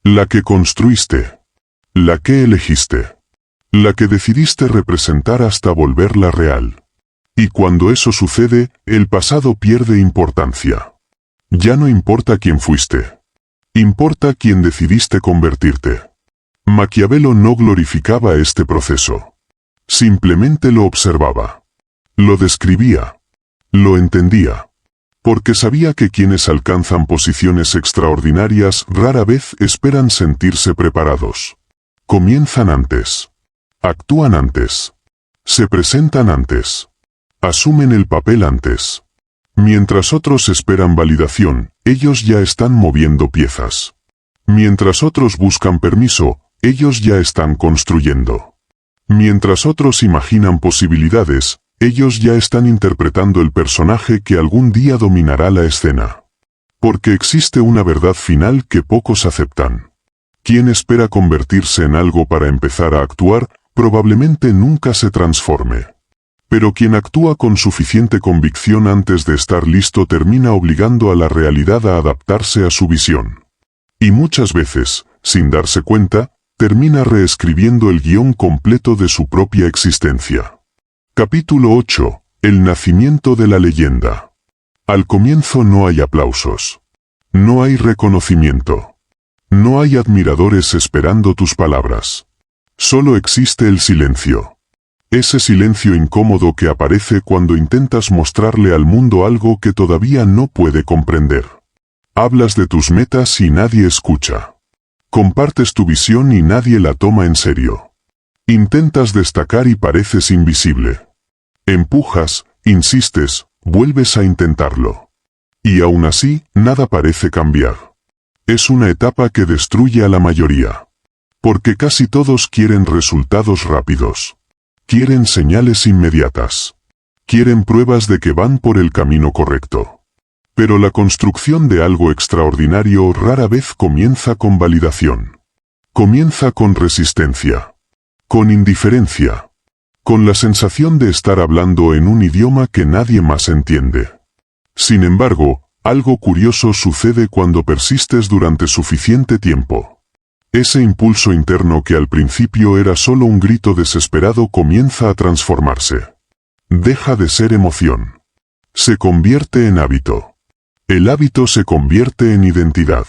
La que construiste. La que elegiste. La que decidiste representar hasta volverla real. Y cuando eso sucede, el pasado pierde importancia. Ya no importa quién fuiste. Importa quién decidiste convertirte. Maquiavelo no glorificaba este proceso. Simplemente lo observaba. Lo describía. Lo entendía. Porque sabía que quienes alcanzan posiciones extraordinarias rara vez esperan sentirse preparados. Comienzan antes. Actúan antes. Se presentan antes. Asumen el papel antes. Mientras otros esperan validación, ellos ya están moviendo piezas. Mientras otros buscan permiso, ellos ya están construyendo. Mientras otros imaginan posibilidades, ellos ya están interpretando el personaje que algún día dominará la escena. Porque existe una verdad final que pocos aceptan. Quien espera convertirse en algo para empezar a actuar, probablemente nunca se transforme. Pero quien actúa con suficiente convicción antes de estar listo termina obligando a la realidad a adaptarse a su visión. Y muchas veces, sin darse cuenta, termina reescribiendo el guión completo de su propia existencia. Capítulo 8. El nacimiento de la leyenda. Al comienzo no hay aplausos. No hay reconocimiento. No hay admiradores esperando tus palabras. Solo existe el silencio. Ese silencio incómodo que aparece cuando intentas mostrarle al mundo algo que todavía no puede comprender. Hablas de tus metas y nadie escucha. Compartes tu visión y nadie la toma en serio. Intentas destacar y pareces invisible. Empujas, insistes, vuelves a intentarlo. Y aún así, nada parece cambiar. Es una etapa que destruye a la mayoría. Porque casi todos quieren resultados rápidos. Quieren señales inmediatas. Quieren pruebas de que van por el camino correcto. Pero la construcción de algo extraordinario rara vez comienza con validación. Comienza con resistencia. Con indiferencia. Con la sensación de estar hablando en un idioma que nadie más entiende. Sin embargo, algo curioso sucede cuando persistes durante suficiente tiempo. Ese impulso interno que al principio era solo un grito desesperado comienza a transformarse. Deja de ser emoción. Se convierte en hábito. El hábito se convierte en identidad.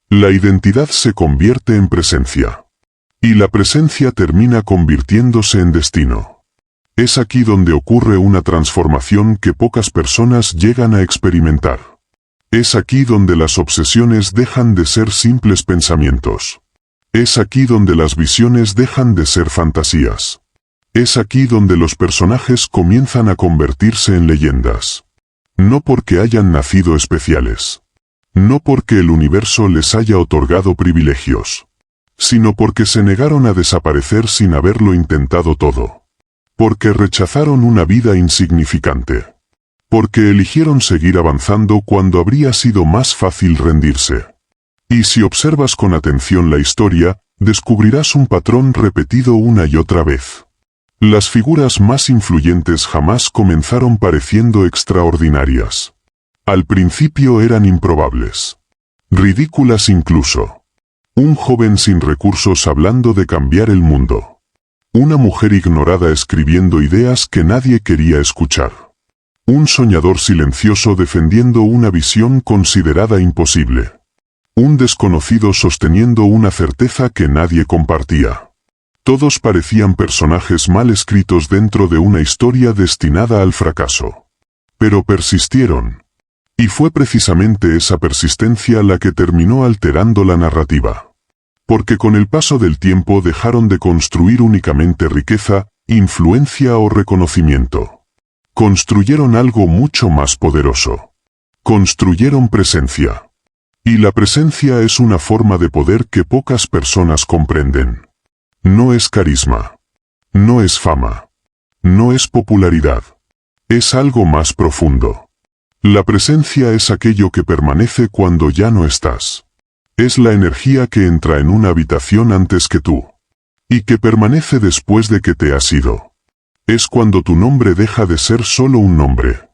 La identidad se convierte en presencia. Y la presencia termina convirtiéndose en destino. Es aquí donde ocurre una transformación que pocas personas llegan a experimentar. Es aquí donde las obsesiones dejan de ser simples pensamientos. Es aquí donde las visiones dejan de ser fantasías. Es aquí donde los personajes comienzan a convertirse en leyendas. No porque hayan nacido especiales. No porque el universo les haya otorgado privilegios. Sino porque se negaron a desaparecer sin haberlo intentado todo. Porque rechazaron una vida insignificante. Porque eligieron seguir avanzando cuando habría sido más fácil rendirse. Y si observas con atención la historia, descubrirás un patrón repetido una y otra vez. Las figuras más influyentes jamás comenzaron pareciendo extraordinarias. Al principio eran improbables. Ridículas incluso. Un joven sin recursos hablando de cambiar el mundo. Una mujer ignorada escribiendo ideas que nadie quería escuchar. Un soñador silencioso defendiendo una visión considerada imposible. Un desconocido sosteniendo una certeza que nadie compartía. Todos parecían personajes mal escritos dentro de una historia destinada al fracaso. Pero persistieron. Y fue precisamente esa persistencia la que terminó alterando la narrativa. Porque con el paso del tiempo dejaron de construir únicamente riqueza, influencia o reconocimiento. Construyeron algo mucho más poderoso. Construyeron presencia. Y la presencia es una forma de poder que pocas personas comprenden. No es carisma. No es fama. No es popularidad. Es algo más profundo. La presencia es aquello que permanece cuando ya no estás. Es la energía que entra en una habitación antes que tú. Y que permanece después de que te has ido. Es cuando tu nombre deja de ser solo un nombre.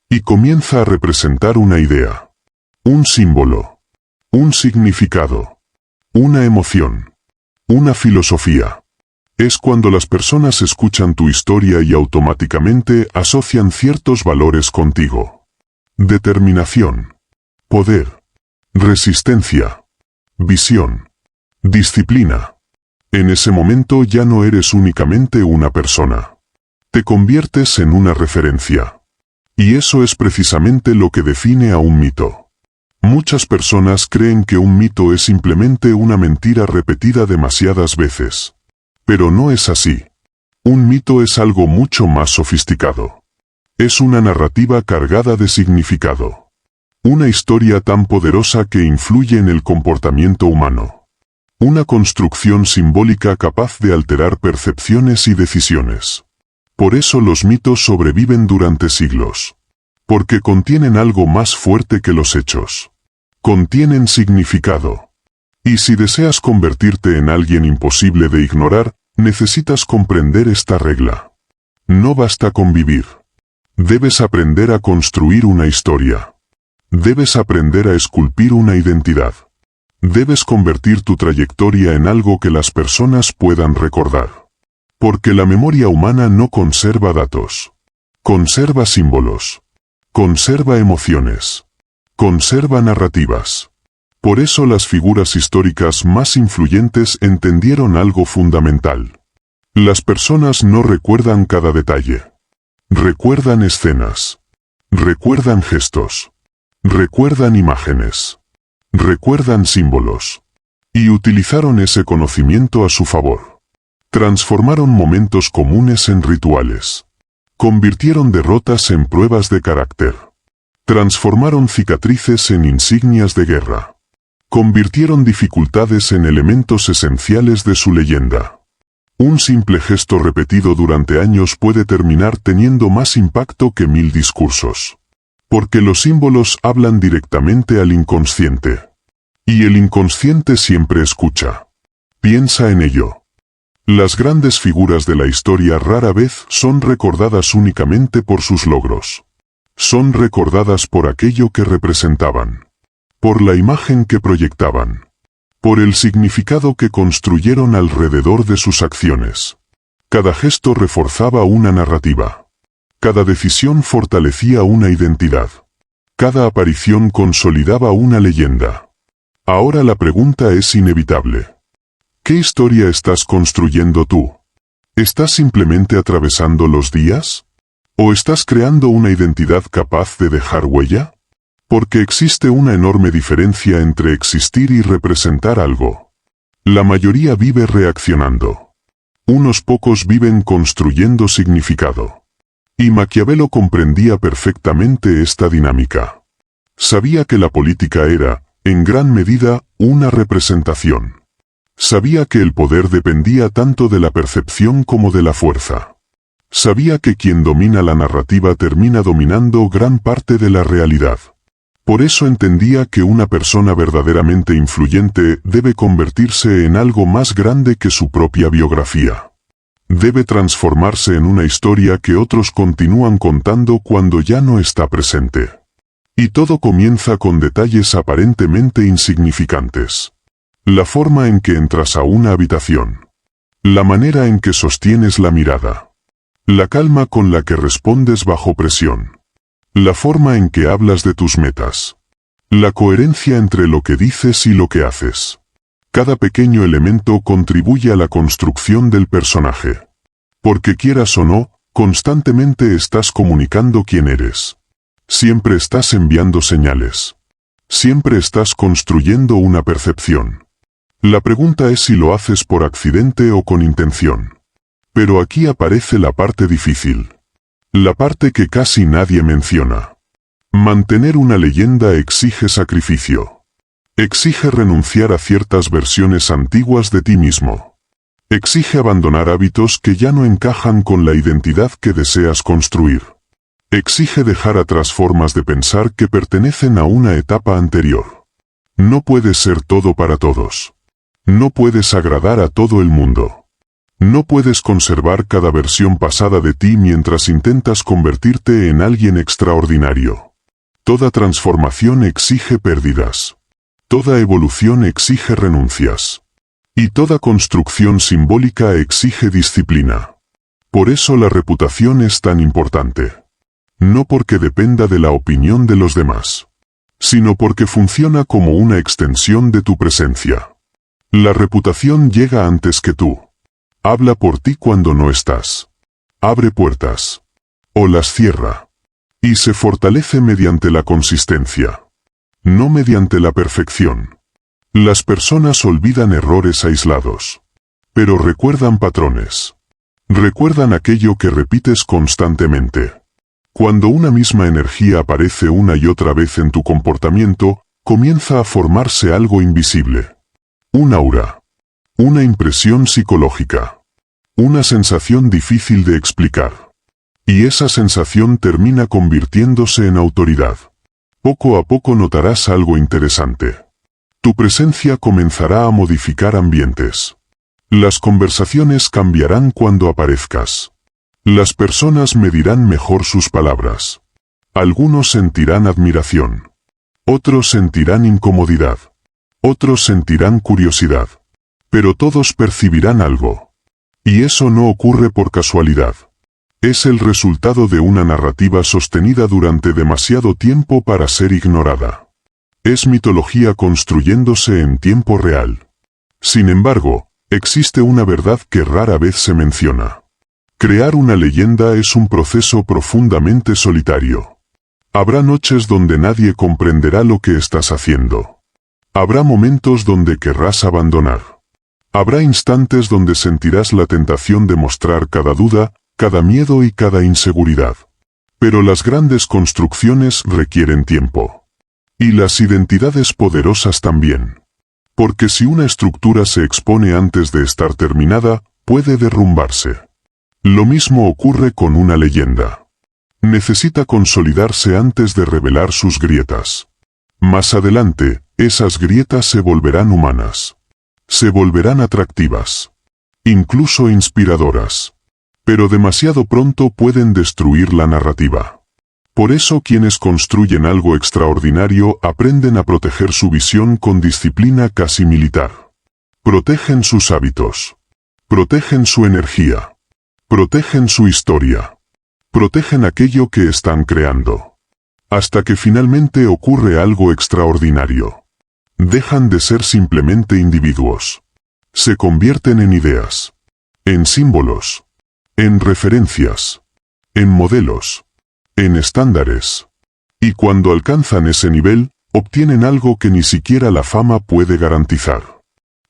Y comienza a representar una idea. Un símbolo. Un significado. Una emoción. Una filosofía. Es cuando las personas escuchan tu historia y automáticamente asocian ciertos valores contigo. Determinación. Poder. Resistencia. Visión. Disciplina. En ese momento ya no eres únicamente una persona. Te conviertes en una referencia. Y eso es precisamente lo que define a un mito. Muchas personas creen que un mito es simplemente una mentira repetida demasiadas veces. Pero no es así. Un mito es algo mucho más sofisticado. Es una narrativa cargada de significado. Una historia tan poderosa que influye en el comportamiento humano. Una construcción simbólica capaz de alterar percepciones y decisiones. Por eso los mitos sobreviven durante siglos. Porque contienen algo más fuerte que los hechos. Contienen significado. Y si deseas convertirte en alguien imposible de ignorar, necesitas comprender esta regla. No basta con vivir. Debes aprender a construir una historia. Debes aprender a esculpir una identidad. Debes convertir tu trayectoria en algo que las personas puedan recordar. Porque la memoria humana no conserva datos. Conserva símbolos. Conserva emociones. Conserva narrativas. Por eso las figuras históricas más influyentes entendieron algo fundamental. Las personas no recuerdan cada detalle. Recuerdan escenas. Recuerdan gestos. Recuerdan imágenes. Recuerdan símbolos. Y utilizaron ese conocimiento a su favor. Transformaron momentos comunes en rituales. Convirtieron derrotas en pruebas de carácter. Transformaron cicatrices en insignias de guerra. Convirtieron dificultades en elementos esenciales de su leyenda. Un simple gesto repetido durante años puede terminar teniendo más impacto que 1000 discursos. Porque los símbolos hablan directamente al inconsciente. Y el inconsciente siempre escucha. Piensa en ello. Las grandes figuras de la historia rara vez son recordadas únicamente por sus logros. Son recordadas por aquello que representaban. Por la imagen que proyectaban. Por el significado que construyeron alrededor de sus acciones. Cada gesto reforzaba una narrativa. Cada decisión fortalecía una identidad. Cada aparición consolidaba una leyenda. Ahora la pregunta es inevitable. ¿Qué historia estás construyendo tú? ¿Estás simplemente atravesando los días? ¿O estás creando una identidad capaz de dejar huella? Porque existe una enorme diferencia entre existir y representar algo. La mayoría vive reaccionando. Unos pocos viven construyendo significado. Y Maquiavelo comprendía perfectamente esta dinámica. Sabía que la política era, en gran medida, una representación. Sabía que el poder dependía tanto de la percepción como de la fuerza. Sabía que quien domina la narrativa termina dominando gran parte de la realidad. Por eso entendía que una persona verdaderamente influyente debe convertirse en algo más grande que su propia biografía. Debe transformarse en una historia que otros continúan contando cuando ya no está presente. Y todo comienza con detalles aparentemente insignificantes. La forma en que entras a una habitación. La manera en que sostienes la mirada. La calma con la que respondes bajo presión. La forma en que hablas de tus metas. La coherencia entre lo que dices y lo que haces. Cada pequeño elemento contribuye a la construcción del personaje. Porque quieras o no, constantemente estás comunicando quién eres. Siempre estás enviando señales. Siempre estás construyendo una percepción. La pregunta es si lo haces por accidente o con intención. Pero aquí aparece la parte difícil. La parte que casi nadie menciona. Mantener una leyenda exige sacrificio. Exige renunciar a ciertas versiones antiguas de ti mismo. Exige abandonar hábitos que ya no encajan con la identidad que deseas construir. Exige dejar atrás formas de pensar que pertenecen a una etapa anterior. No puedes ser todo para todos. No puedes agradar a todo el mundo. No puedes conservar cada versión pasada de ti mientras intentas convertirte en alguien extraordinario. Toda transformación exige pérdidas. Toda evolución exige renuncias. Y toda construcción simbólica exige disciplina. Por eso la reputación es tan importante. No porque dependa de la opinión de los demás, sino porque funciona como una extensión de tu presencia. La reputación llega antes que tú. Habla por ti cuando no estás. Abre puertas. O las cierra. Y se fortalece mediante la consistencia. No mediante la perfección. Las personas olvidan errores aislados. Pero recuerdan patrones. Recuerdan aquello que repites constantemente. Cuando una misma energía aparece una y otra vez en tu comportamiento, comienza a formarse algo invisible. Un aura. Una impresión psicológica. Una sensación difícil de explicar. Y esa sensación termina convirtiéndose en autoridad. Poco a poco notarás algo interesante. Tu presencia comenzará a modificar ambientes. Las conversaciones cambiarán cuando aparezcas. Las personas medirán mejor sus palabras. Algunos sentirán admiración. Otros sentirán incomodidad. Otros sentirán curiosidad. Pero todos percibirán algo. Y eso no ocurre por casualidad. Es el resultado de una narrativa sostenida durante demasiado tiempo para ser ignorada. Es mitología construyéndose en tiempo real. Sin embargo, existe una verdad que rara vez se menciona. Crear una leyenda es un proceso profundamente solitario. Habrá noches donde nadie comprenderá lo que estás haciendo. Habrá momentos donde querrás abandonar. Habrá instantes donde sentirás la tentación de mostrar cada duda, cada miedo y cada inseguridad. Pero las grandes construcciones requieren tiempo. Y las identidades poderosas también. Porque si una estructura se expone antes de estar terminada, puede derrumbarse. Lo mismo ocurre con una leyenda. Necesita consolidarse antes de revelar sus grietas. Más adelante, esas grietas se volverán humanas. Se volverán atractivas. Incluso inspiradoras. Pero demasiado pronto pueden destruir la narrativa. Por eso quienes construyen algo extraordinario aprenden a proteger su visión con disciplina casi militar. Protegen sus hábitos. Protegen su energía. Protegen su historia. Protegen aquello que están creando. Hasta que finalmente ocurre algo extraordinario. Dejan de ser simplemente individuos. Se convierten en ideas. En símbolos. En referencias. En modelos. En estándares. Y cuando alcanzan ese nivel, obtienen algo que ni siquiera la fama puede garantizar.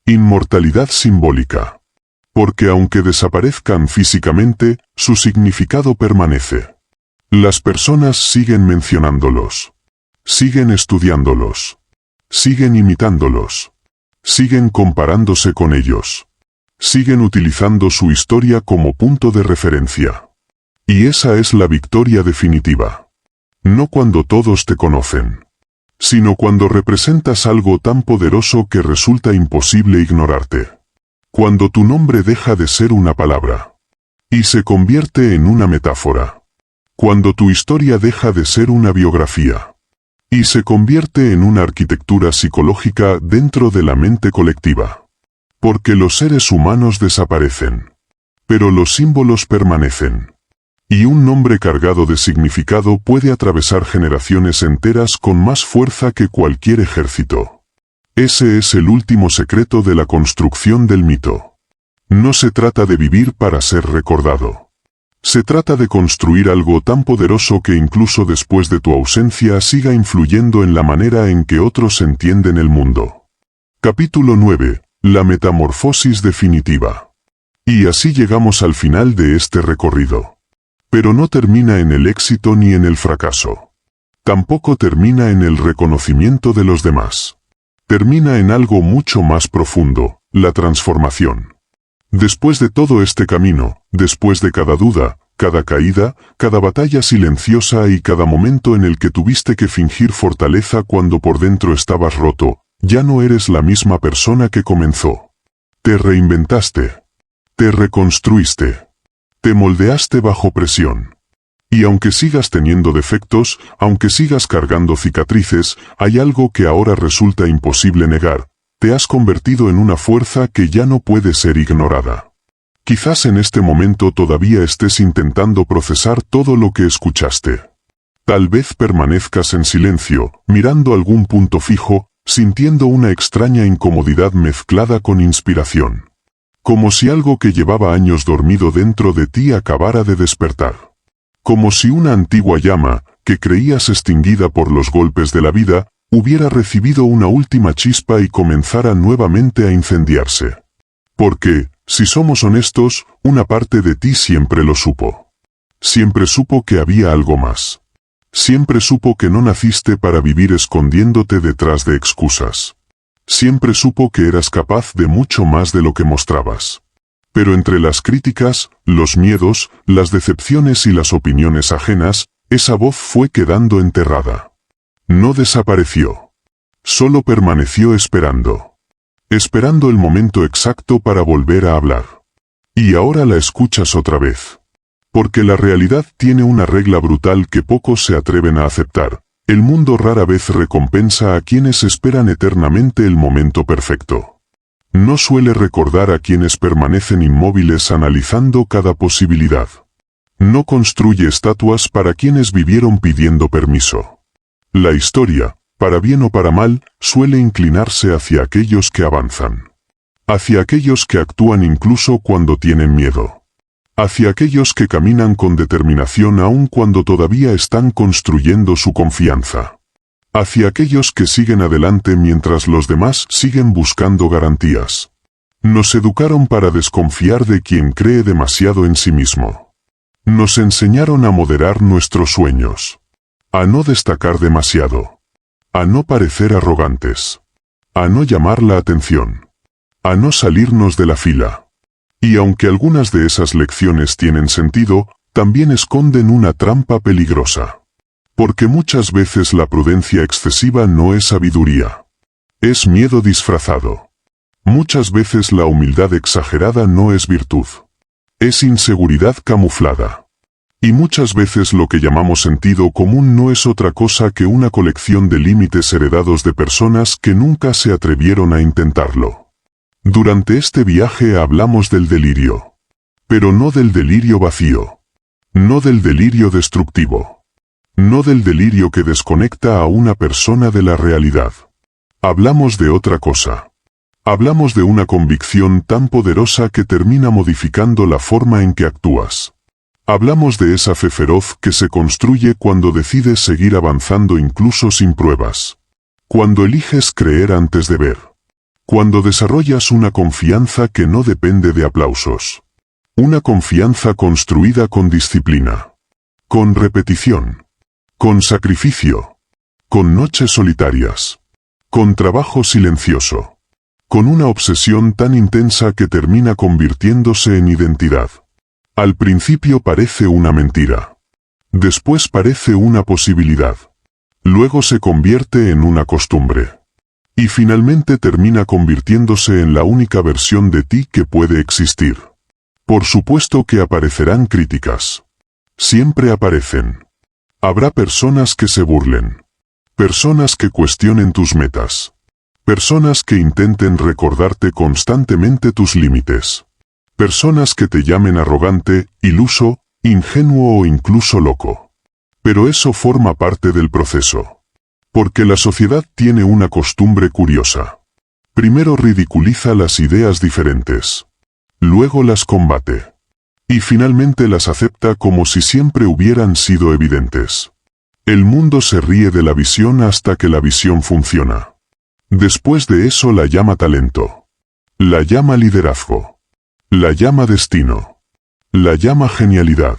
Inmortalidad simbólica. Porque aunque desaparezcan físicamente, su significado permanece. Las personas siguen mencionándolos. Siguen estudiándolos. Siguen imitándolos. Siguen comparándose con ellos. Siguen utilizando su historia como punto de referencia. Y esa es la victoria definitiva. No cuando todos te conocen, sino cuando representas algo tan poderoso que resulta imposible ignorarte. Cuando tu nombre deja de ser una palabra y se convierte en una metáfora. Cuando tu historia deja de ser una biografía y se convierte en una arquitectura psicológica dentro de la mente colectiva. Porque los seres humanos desaparecen, pero los símbolos permanecen. Y un nombre cargado de significado puede atravesar generaciones enteras con más fuerza que cualquier ejército. Ese es el último secreto de la construcción del mito. No se trata de vivir para ser recordado. Se trata de construir algo tan poderoso que incluso después de tu ausencia siga influyendo en la manera en que otros entienden el mundo. Capítulo 9. La metamorfosis definitiva. Y así llegamos al final de este recorrido. Pero no termina en el éxito ni en el fracaso. Tampoco termina en el reconocimiento de los demás. Termina en algo mucho más profundo, la transformación. Después de todo este camino, después de cada duda, cada caída, cada batalla silenciosa y cada momento en el que tuviste que fingir fortaleza cuando por dentro estabas roto, ya no eres la misma persona que comenzó. Te reinventaste. Te reconstruiste. Te moldeaste bajo presión. Y aunque sigas teniendo defectos, aunque sigas cargando cicatrices, hay algo que ahora resulta imposible negar. Te has convertido en una fuerza que ya no puede ser ignorada. Quizás en este momento todavía estés intentando procesar todo lo que escuchaste. Tal vez permanezcas en silencio, mirando algún punto fijo, sintiendo una extraña incomodidad mezclada con inspiración. Como si algo que llevaba años dormido dentro de ti acabara de despertar. Como si una antigua llama, que creías extinguida por los golpes de la vida, hubiera recibido una última chispa y comenzara nuevamente a incendiarse. Porque, si somos honestos, una parte de ti siempre lo supo. Siempre supo que había algo más. Siempre supo que no naciste para vivir escondiéndote detrás de excusas. Siempre supo que eras capaz de mucho más de lo que mostrabas. Pero entre las críticas, los miedos, las decepciones y las opiniones ajenas, esa voz fue quedando enterrada. No desapareció. Solo permaneció esperando. Esperando el momento exacto para volver a hablar. Y ahora la escuchas otra vez. Porque la realidad tiene una regla brutal que pocos se atreven a aceptar. El mundo rara vez recompensa a quienes esperan eternamente el momento perfecto. No suele recordar a quienes permanecen inmóviles analizando cada posibilidad. No construye estatuas para quienes vivieron pidiendo permiso. La historia, para bien o para mal, suele inclinarse hacia aquellos que avanzan. Hacia aquellos que actúan incluso cuando tienen miedo. Hacia aquellos que caminan con determinación aun cuando todavía están construyendo su confianza. Hacia aquellos que siguen adelante mientras los demás siguen buscando garantías. Nos educaron para desconfiar de quien cree demasiado en sí mismo. Nos enseñaron a moderar nuestros sueños. A no destacar demasiado. A no parecer arrogantes. A no llamar la atención. A no salirnos de la fila. Y aunque algunas de esas lecciones tienen sentido, también esconden una trampa peligrosa. Porque muchas veces la prudencia excesiva no es sabiduría. Es miedo disfrazado. Muchas veces la humildad exagerada no es virtud. Es inseguridad camuflada. Y muchas veces lo que llamamos sentido común no es otra cosa que una colección de límites heredados de personas que nunca se atrevieron a intentarlo. Durante este viaje hablamos del delirio. Pero no del delirio vacío. No del delirio destructivo. No del delirio que desconecta a una persona de la realidad. Hablamos de otra cosa. Hablamos de una convicción tan poderosa que termina modificando la forma en que actúas. Hablamos de esa fe feroz que se construye cuando decides seguir avanzando incluso sin pruebas. Cuando eliges creer antes de ver. Cuando desarrollas una confianza que no depende de aplausos. Una confianza construida con disciplina. Con repetición. Con sacrificio. Con noches solitarias. Con trabajo silencioso. Con una obsesión tan intensa que termina convirtiéndose en identidad. Al principio parece una mentira. Después parece una posibilidad. Luego se convierte en una costumbre. Y finalmente termina convirtiéndose en la única versión de ti que puede existir. Por supuesto que aparecerán críticas. Siempre aparecen. Habrá personas que se burlen. Personas que cuestionen tus metas. Personas que intenten recordarte constantemente tus límites. Personas que te llamen arrogante, iluso, ingenuo o incluso loco. Pero eso forma parte del proceso. Porque la sociedad tiene una costumbre curiosa. Primero ridiculiza las ideas diferentes. Luego las combate. Y finalmente las acepta como si siempre hubieran sido evidentes. El mundo se ríe de la visión hasta que la visión funciona. Después de eso la llama talento. La llama liderazgo. La llama destino. La llama genialidad.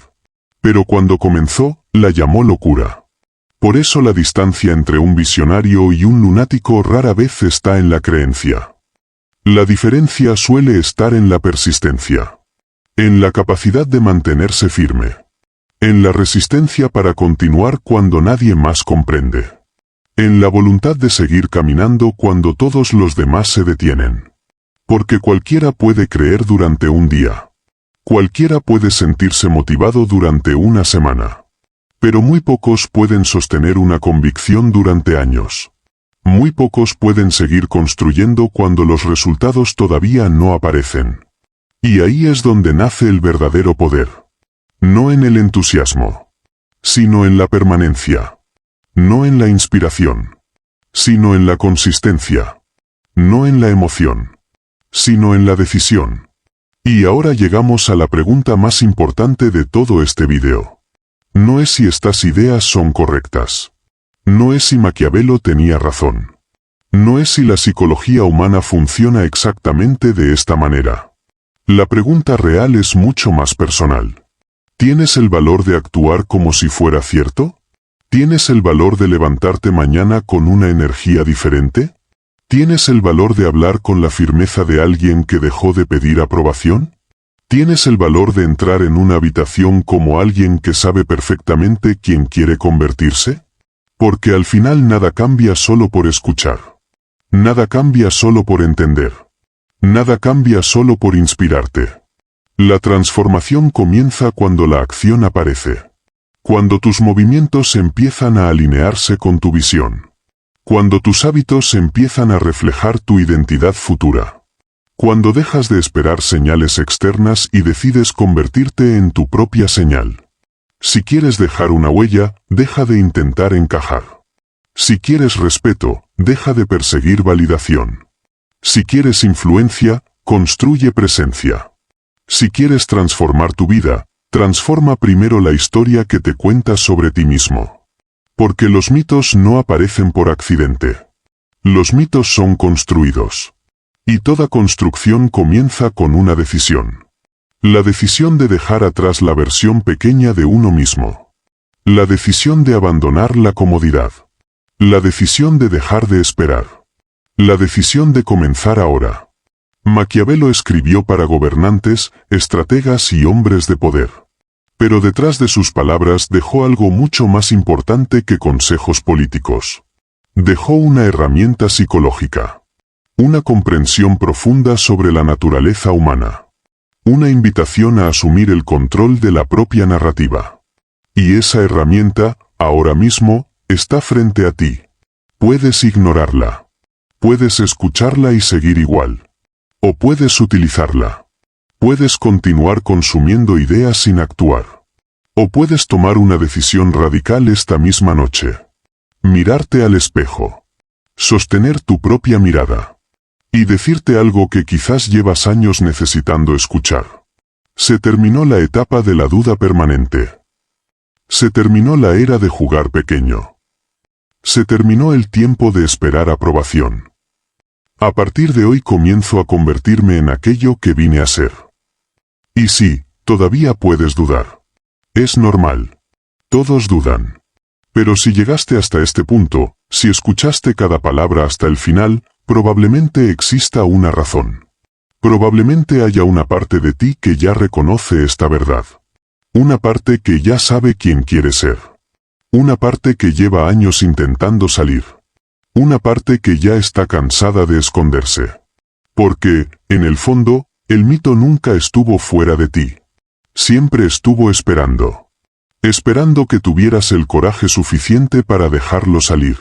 Pero cuando comenzó, la llamó locura. Por eso la distancia entre un visionario y un lunático rara vez está en la creencia. La diferencia suele estar en la persistencia. En la capacidad de mantenerse firme. En la resistencia para continuar cuando nadie más comprende. En la voluntad de seguir caminando cuando todos los demás se detienen. Porque cualquiera puede creer durante un día. Cualquiera puede sentirse motivado durante una semana. Pero muy pocos pueden sostener una convicción durante años. Muy pocos pueden seguir construyendo cuando los resultados todavía no aparecen. Y ahí es donde nace el verdadero poder. No en el entusiasmo. Sino en la permanencia. No en la inspiración. Sino en la consistencia. No en la emoción. Sino en la decisión. Y ahora llegamos a la pregunta más importante de todo este video. No es si estas ideas son correctas. No es si Maquiavelo tenía razón. No es si la psicología humana funciona exactamente de esta manera. La pregunta real es mucho más personal. ¿Tienes el valor de actuar como si fuera cierto? ¿Tienes el valor de levantarte mañana con una energía diferente? ¿Tienes el valor de hablar con la firmeza de alguien que dejó de pedir aprobación? ¿Tienes el valor de entrar en una habitación como alguien que sabe perfectamente quién quiere convertirse? Porque al final nada cambia solo por escuchar. Nada cambia solo por entender. Nada cambia solo por inspirarte. La transformación comienza cuando la acción aparece. Cuando tus movimientos empiezan a alinearse con tu visión. Cuando tus hábitos empiezan a reflejar tu identidad futura. Cuando dejas de esperar señales externas y decides convertirte en tu propia señal. Si quieres dejar una huella, deja de intentar encajar. Si quieres respeto, deja de perseguir validación. Si quieres influencia, construye presencia. Si quieres transformar tu vida, transforma primero la historia que te cuentas sobre ti mismo. Porque los mitos no aparecen por accidente. Los mitos son construidos. Y toda construcción comienza con una decisión. La decisión de dejar atrás la versión pequeña de uno mismo. La decisión de abandonar la comodidad. La decisión de dejar de esperar. La decisión de comenzar ahora. Maquiavelo escribió para gobernantes, estrategas y hombres de poder. Pero detrás de sus palabras dejó algo mucho más importante que consejos políticos. Dejó una herramienta psicológica. Una comprensión profunda sobre la naturaleza humana. Una invitación a asumir el control de la propia narrativa. Y esa herramienta, ahora mismo, está frente a ti. Puedes ignorarla. Puedes escucharla y seguir igual. O puedes utilizarla. Puedes continuar consumiendo ideas sin actuar. O puedes tomar una decisión radical esta misma noche. Mirarte al espejo. Sostener tu propia mirada. Y decirte algo que quizás llevas años necesitando escuchar. Se terminó la etapa de la duda permanente. Se terminó la era de jugar pequeño. Se terminó el tiempo de esperar aprobación. A partir de hoy comienzo a convertirme en aquello que vine a ser. Y sí, todavía puedes dudar. Es normal. Todos dudan. Pero si llegaste hasta este punto, si escuchaste cada palabra hasta el final, probablemente exista una razón. Probablemente haya una parte de ti que ya reconoce esta verdad. Una parte que ya sabe quién quiere ser. Una parte que lleva años intentando salir. Una parte que ya está cansada de esconderse. Porque, en el fondo, el mito nunca estuvo fuera de ti. Siempre estuvo esperando. Esperando que tuvieras el coraje suficiente para dejarlo salir.